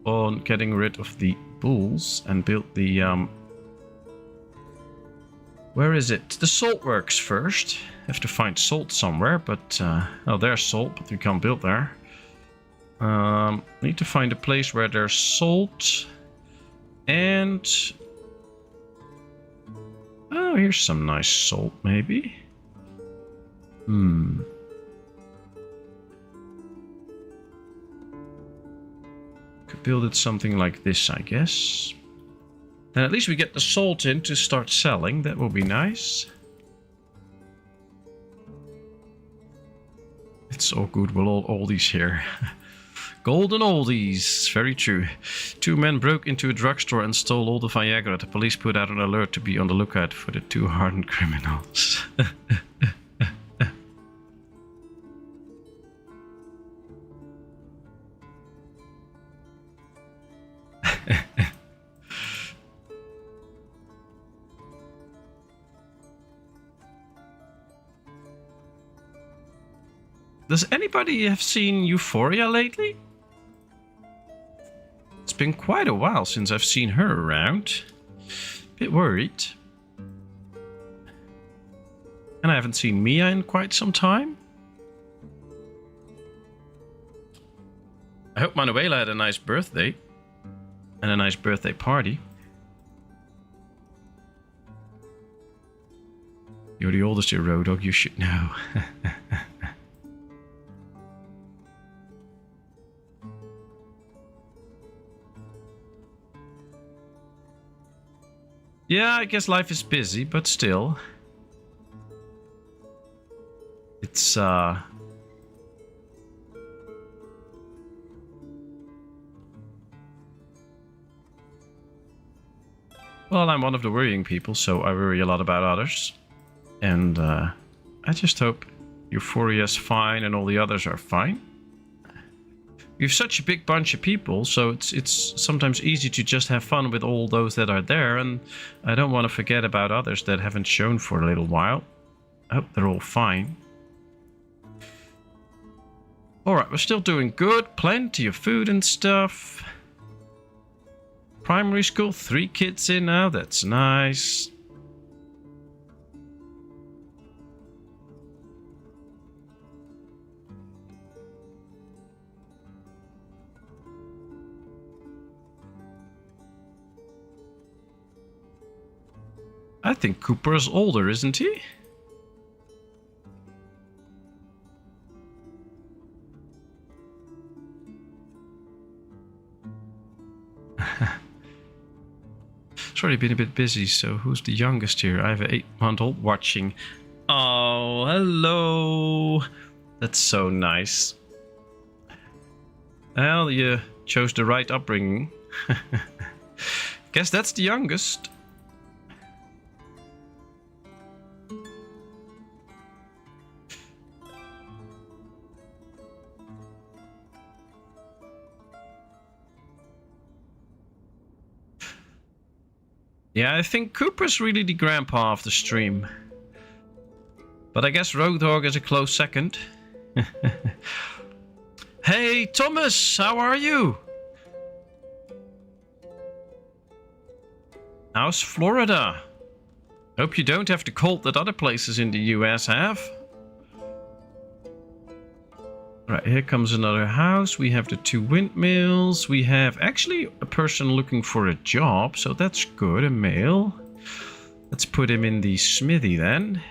on getting rid of the bulls and build the... where is it? The salt works first. Have to find salt somewhere, but... oh, there's salt, but we can't build there. Need to find a place where there's salt. And... oh, here's some nice salt, maybe. Could build it something like this, I guess. Then at least we get the salt in to start selling. That will be nice. It's all good. We'll all oldies here. Golden oldies. Very true. 2 men broke into a drugstore and stole all the Viagra. The police put out an alert to be on the lookout for the 2 hardened criminals. Does anybody have seen Euphoria lately? It's been quite a while since I've seen her around. Bit worried. And I haven't seen Mia in quite some time. I hope Manuela had a nice birthday. And a nice birthday party. You're the oldest here, Road Dog, you should know. Yeah, I guess life is busy, but still. It's, well, I'm one of the worrying people, so I worry a lot about others. And, I just hope Euphoria's fine and all the others are fine. We have such a big bunch of people, so it's sometimes easy to just have fun with all those that are there, and I don't want to forget about others that haven't shown for a little while. I hope they're all fine. Alright, we're still doing good. Plenty of food and stuff. Primary school, 3 kids in now. That's nice. I think Cooper's older, isn't he? Sorry, been a bit busy, so who's the youngest here? I have an 8-month-old watching. Oh, hello. That's so nice. Well, you chose the right upbringing. Guess that's the youngest. Yeah, I think Cooper's really the grandpa of the stream. But I guess Road Dogg is a close second. Hey, Thomas, how are you? How's Florida? Hope you don't have the cold that other places in the US have. Right, here comes another house. We have the 2 windmills. We have actually a person looking for a job, so that's good, a male. Let's put him in the smithy then.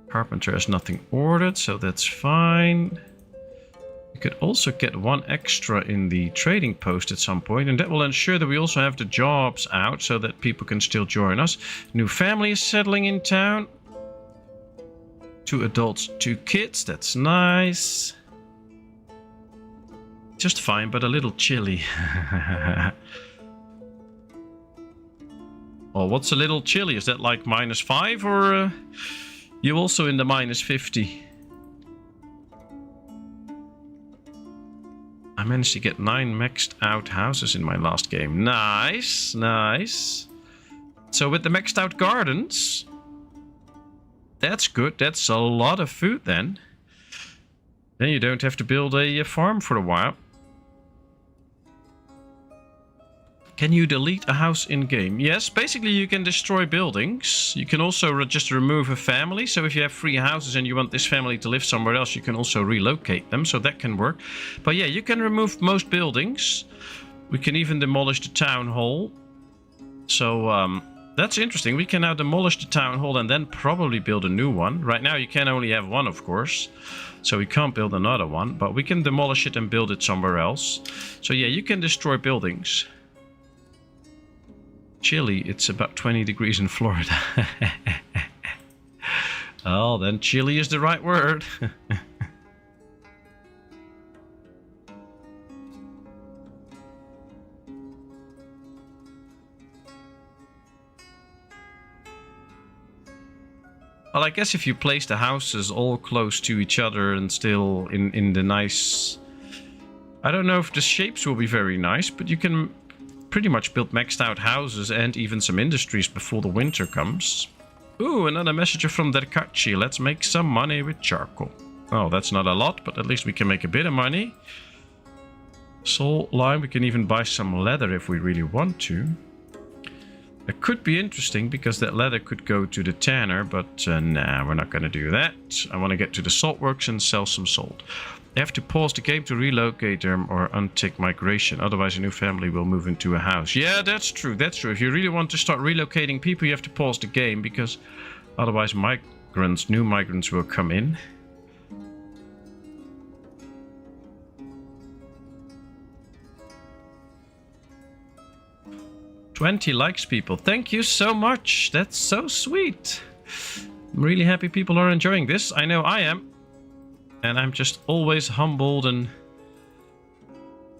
Carpenter has nothing ordered, so that's fine. We could also get 1 extra in the trading post at some point, and that will ensure that we also have the jobs out so that people can still join us. New family is settling in town. 2 adults, 2 kids, that's nice. Just fine, but a little chilly. Well, what's a little chilly? Is that like -5 or you also in the -50? I managed to get 9 maxed out houses in my last game. Nice, nice. So with the maxed out gardens, that's good. That's a lot of food then. Then you don't have to build a farm for a while. Can you delete a house in-game? Yes, basically you can destroy buildings. You can also just remove a family. So if you have 3 houses and you want this family to live somewhere else, you can also relocate them. So that can work. But yeah, you can remove most buildings. We can even demolish the town hall. So that's interesting. We can now demolish the town hall and then probably build a new one. Right now you can only have one, of course. So we can't build another one. But we can demolish it and build it somewhere else. So yeah, you can destroy buildings. Chilly, it's about 20 degrees in Florida. Oh, then chilly is the right word. Well, I guess if you place the houses all close to each other and still in the nice... I don't know if the shapes will be very nice, but you can pretty much build maxed out houses and even some industries before the winter comes. Ooh, another message from Derkachi. Let's make some money with charcoal. Oh, that's not a lot, but at least we can make a bit of money. Salt lime, we can even buy some leather if we really want to. It could be interesting because that leather could go to the tanner, but nah, we're not going to do that. I want to get to the salt works and sell some salt. I have to pause the game to relocate them or untick migration. Otherwise, a new family will move into a house. Yeah, that's true. That's true. If you really want to start relocating people, you have to pause the game because otherwise new migrants will come in. "20 likes, people. Thank you so much. That's so sweet. I'm really happy people are enjoying this. I know I am. And I'm just always humbled and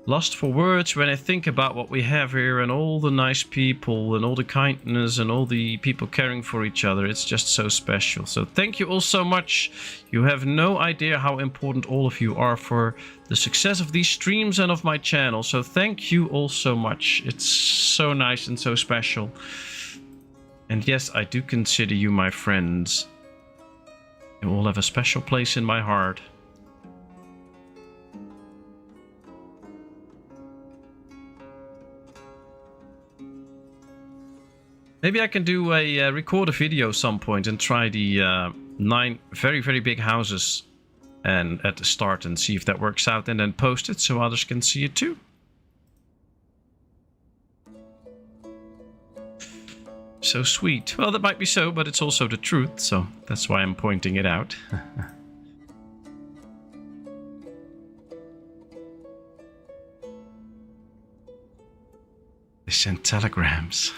lost for words when I think about what we have here and all the nice people and all the kindness and all the people caring for each other. It's just so special. So thank you all so much. You have no idea how important all of you are for the success of these streams and of my channel. So thank you all so much. It's so nice and so special. And yes, I do consider you my friends. You all have a special place in my heart. Maybe I can do a record a video some point and try the 9 very, very big houses and at the start and see if that works out and then post it so others can see it too. So sweet. Well, that might be so, but it's also the truth, so that's why I'm pointing it out. They send telegrams.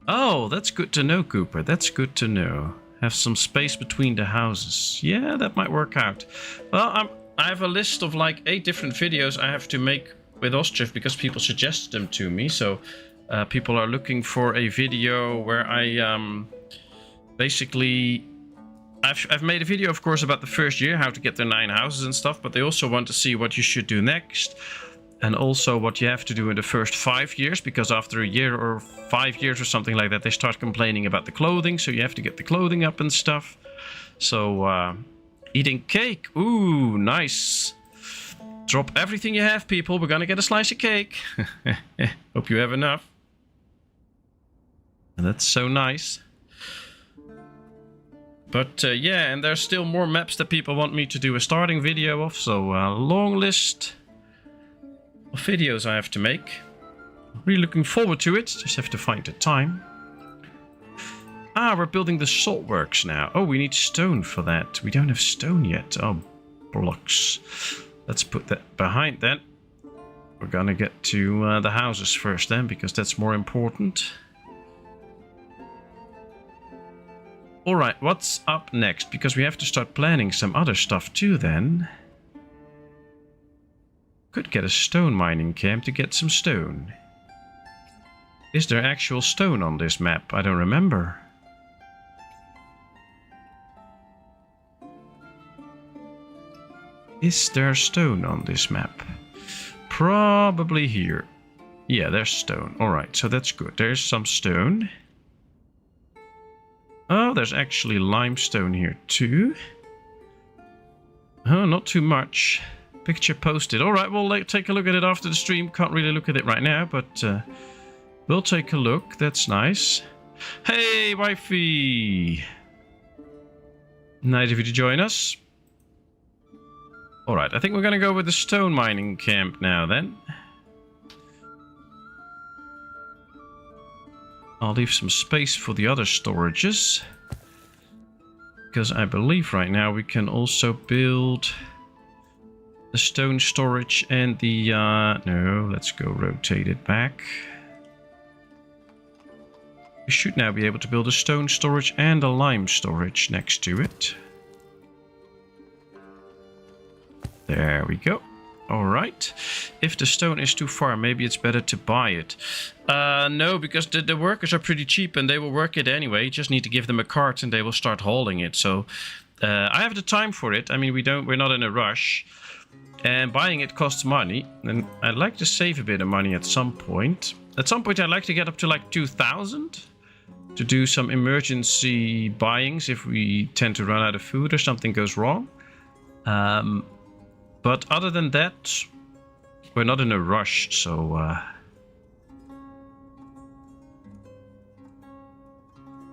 Oh, that's good to know, Cooper. That's good to know. Have some space between the houses. Yeah, that might work out. Well, I have a list of like 8 different videos I have to make with Ostriv because people suggested them to me. So people are looking for a video where I basically... I've made a video, of course, about the first year, how to get the 9 houses and stuff, but they also want to see what you should do next. And also what you have to do in the first 5 years, because after a year or 5 years or something like that, they start complaining about the clothing. So you have to get the clothing up and stuff. So eating cake. Ooh, nice. Drop everything you have, people. We're going to get a slice of cake. Hope you have enough. And that's so nice. But yeah, and there's still more maps that people want me to do a starting video of. So a long list of videos I have to make. Really looking forward to it. Just have to find the time. Ah, we're building the salt works now. Oh, we need stone for that. We don't have stone yet. Oh, blocks. Let's put that behind then. We're gonna get to the houses first then, because that's more important. Alright, what's up next? Because we have to start planning some other stuff too then. Could get a stone mining camp to get some stone. Is there actual stone on this map? I don't remember. Is there stone on this map? Probably here. Yeah, there's stone. Alright, so that's good. There's some stone. Oh, there's actually limestone here too. Oh, not too much. Picture posted. Alright, we'll take a look at it after the stream. Can't really look at it right now, but we'll take a look. That's nice. Hey, wifey! Nice of you to join us. Alright, I think we're gonna go with the stone mining camp now then. I'll leave some space for the other storages. Because I believe right now we can also build the stone storage and the... no, let's go rotate it back. We should now be able to build a stone storage and a lime storage next to it. There we go. Alright. If the stone is too far, maybe it's better to buy it. No, because the workers are pretty cheap and they will work it anyway. You just need to give them a cart and they will start hauling it. So I have the time for it. I mean, we're not in a rush. And buying it costs money. And I'd like to save a bit of money at some point. At some point I'd like to get up to like 2,000 to do some emergency buyings if we tend to run out of food or something goes wrong. But other than that, we're not in a rush, so...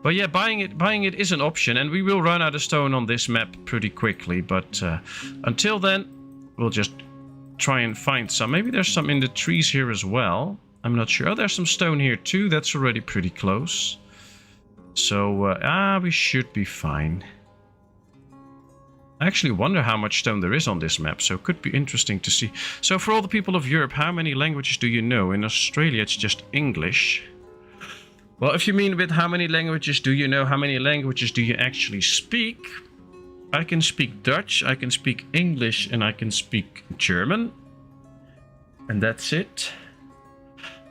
But yeah, buying it is an option, and we will run out of stone on this map pretty quickly. But until then, we'll just try and find some. Maybe there's some in the trees here as well. I'm not sure. Oh, there's some stone here too. That's already pretty close. So, we should be fine. I actually wonder how much stone there is on this map, so it could be interesting to see. So for all the people of Europe, how many languages do you know? In Australia, it's just English. Well, if you mean with how many languages do you know, how many languages do you actually speak? I can speak Dutch, I can speak English, and I can speak German. And that's it.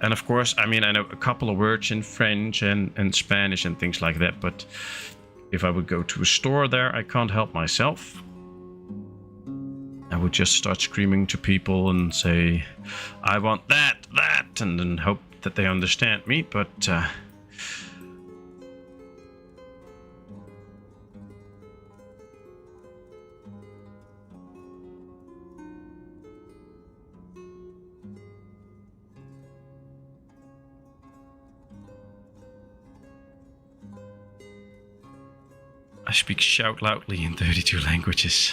And of course, I mean, I know a couple of words in French and Spanish and things like that, but... if I would go to a store there, I can't help myself. I would just start screaming to people and say, I want that, and then hope that they understand me, but... I speak shout loudly in 32 languages.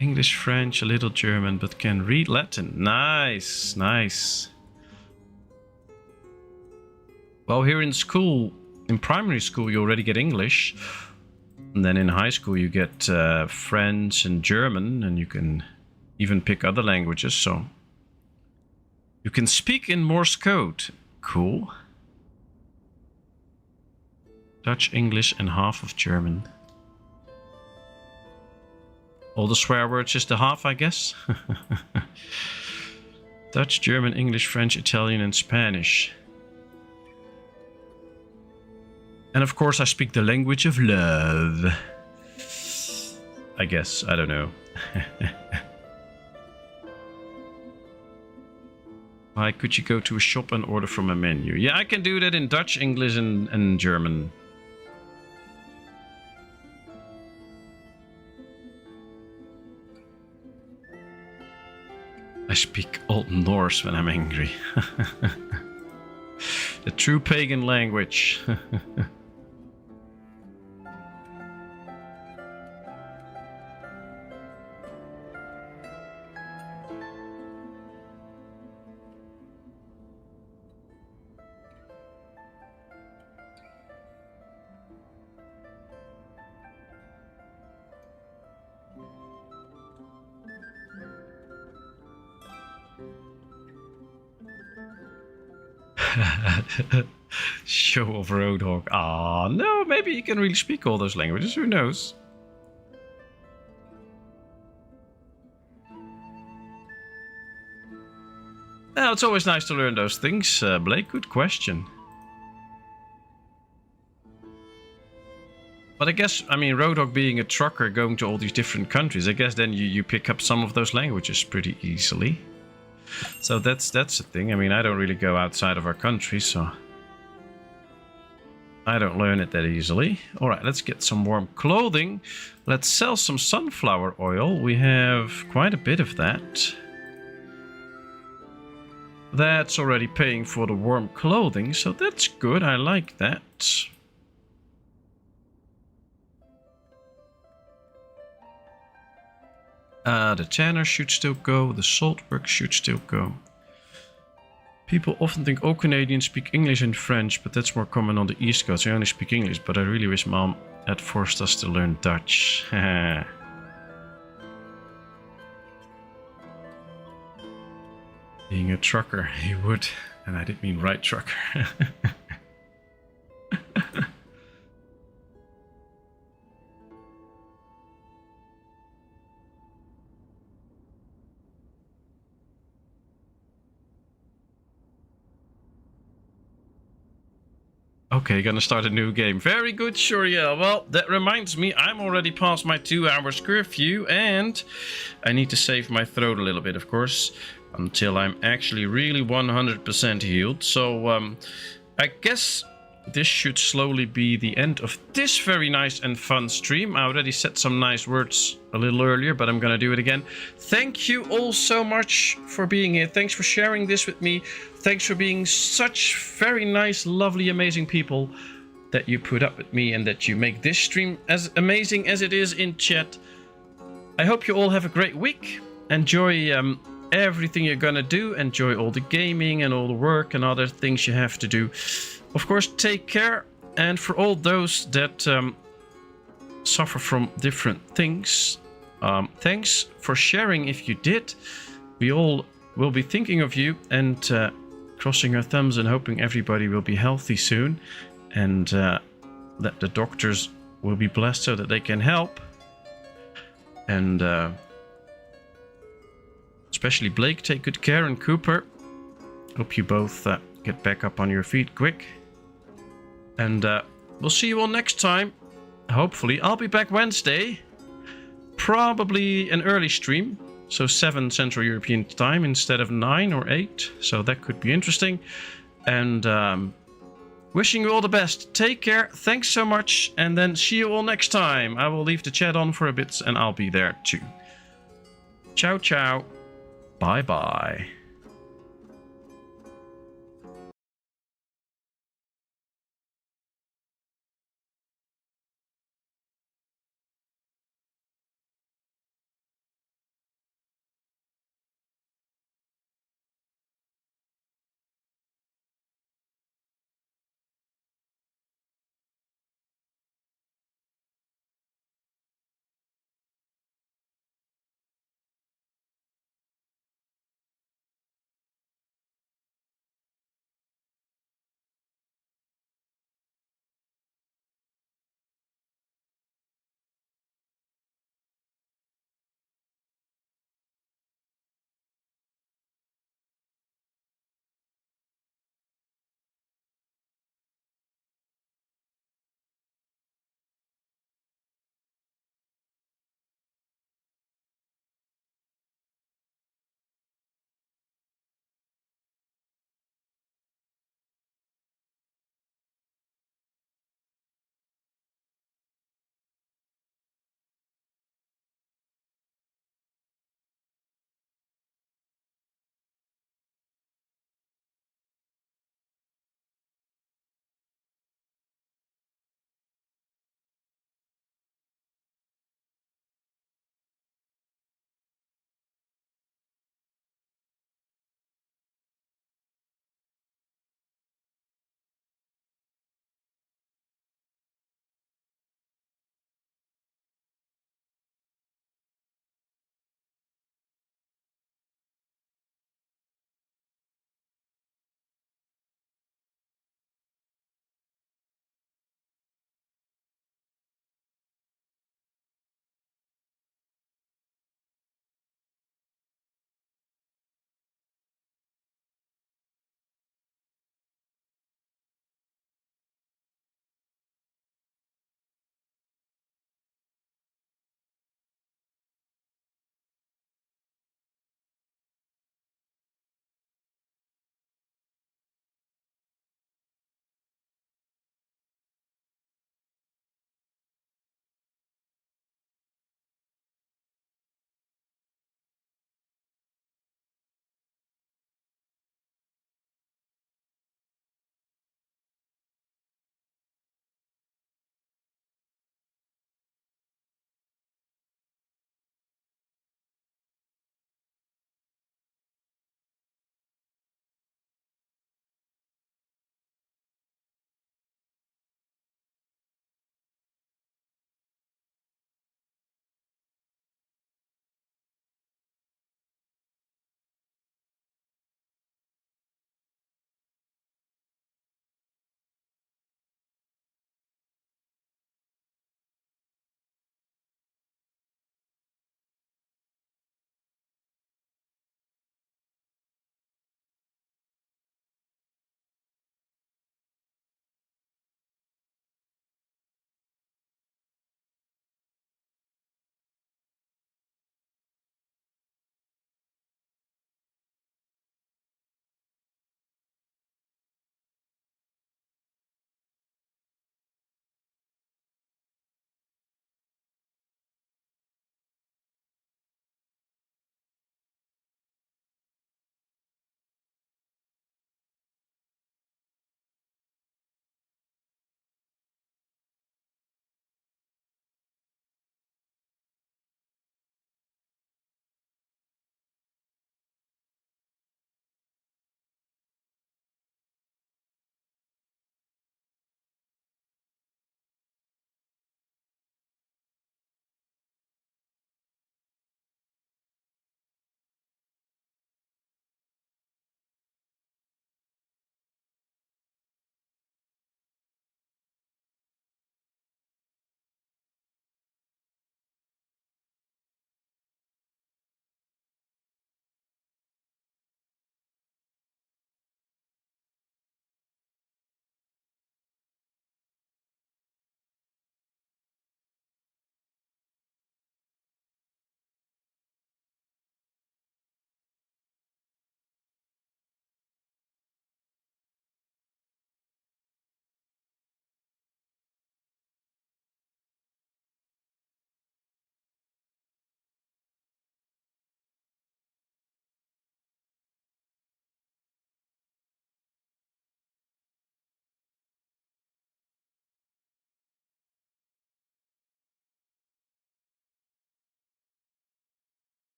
English, French, a little German, but can read Latin. Nice, nice. Well, here in school, in primary school, you already get English. And then in high school, you get French and German, and you can even pick other languages. So you can speak in Morse code. Cool. Dutch, English, and half of German. All the swear words is the half, I guess. Dutch, German, English, French, Italian, and Spanish. And of course I speak the language of love. I guess, I don't know. Why could you go to a shop and order from a menu? Yeah, I can do that in Dutch, English, and German. I speak Old Norse when I'm angry. The true pagan language. Show of Roadhog. Ah, no, maybe you can really speak all those languages. Who knows? Well, it's always nice to learn those things, Blake. Good question. But I guess, I mean, Roadhog being a trucker going to all these different countries, I guess then you pick up some of those languages pretty easily. So that's the thing. I mean, I don't really go outside of our country, so I don't learn it that easily. All right, let's get some warm clothing. Let's sell some sunflower oil. We have quite a bit of that. That's already paying for the warm clothing, so that's good. I like that. The tanner should still go. The salt works should still go. People often think all Canadians speak English and French, but that's more common on the East Coast. I only speak English, but I really wish Mom had forced us to learn Dutch. Being a trucker, he would. And I didn't mean right trucker. Okay, gonna start a new game. Very good, Shuriel. Well, that reminds me, I'm already past my 2 hours curfew, and I need to save my throat a little bit, of course, until I'm actually really 100% healed. So, I guess this should slowly be the end of this very nice and fun stream. I already said some nice words a little earlier, but I'm gonna do it again. Thank you all so much for being here. Thanks for sharing this with me. Thanks for being such very nice, lovely, amazing people that you put up with me and that you make this stream as amazing as it is in chat. I hope you all have a great week. Enjoy everything you're gonna do. Enjoy all the gaming and all the work and other things you have to do. Of course, take care. And for all those that suffer from different things, thanks for sharing if you did. We all will be thinking of you and crossing our thumbs and hoping everybody will be healthy soon, and that the doctors will be blessed so that they can help. And especially Blake, take good care, and Cooper, hope you both get back up on your feet quick. And we'll see you all next time. Hopefully, I'll be back Wednesday. Probably an early stream. So 7 Central European time instead of 9 or 8. So that could be interesting. And wishing you all the best. Take care. Thanks so much. And then see you all next time. I will leave the chat on for a bit and I'll be there too. Ciao, ciao. Bye-bye.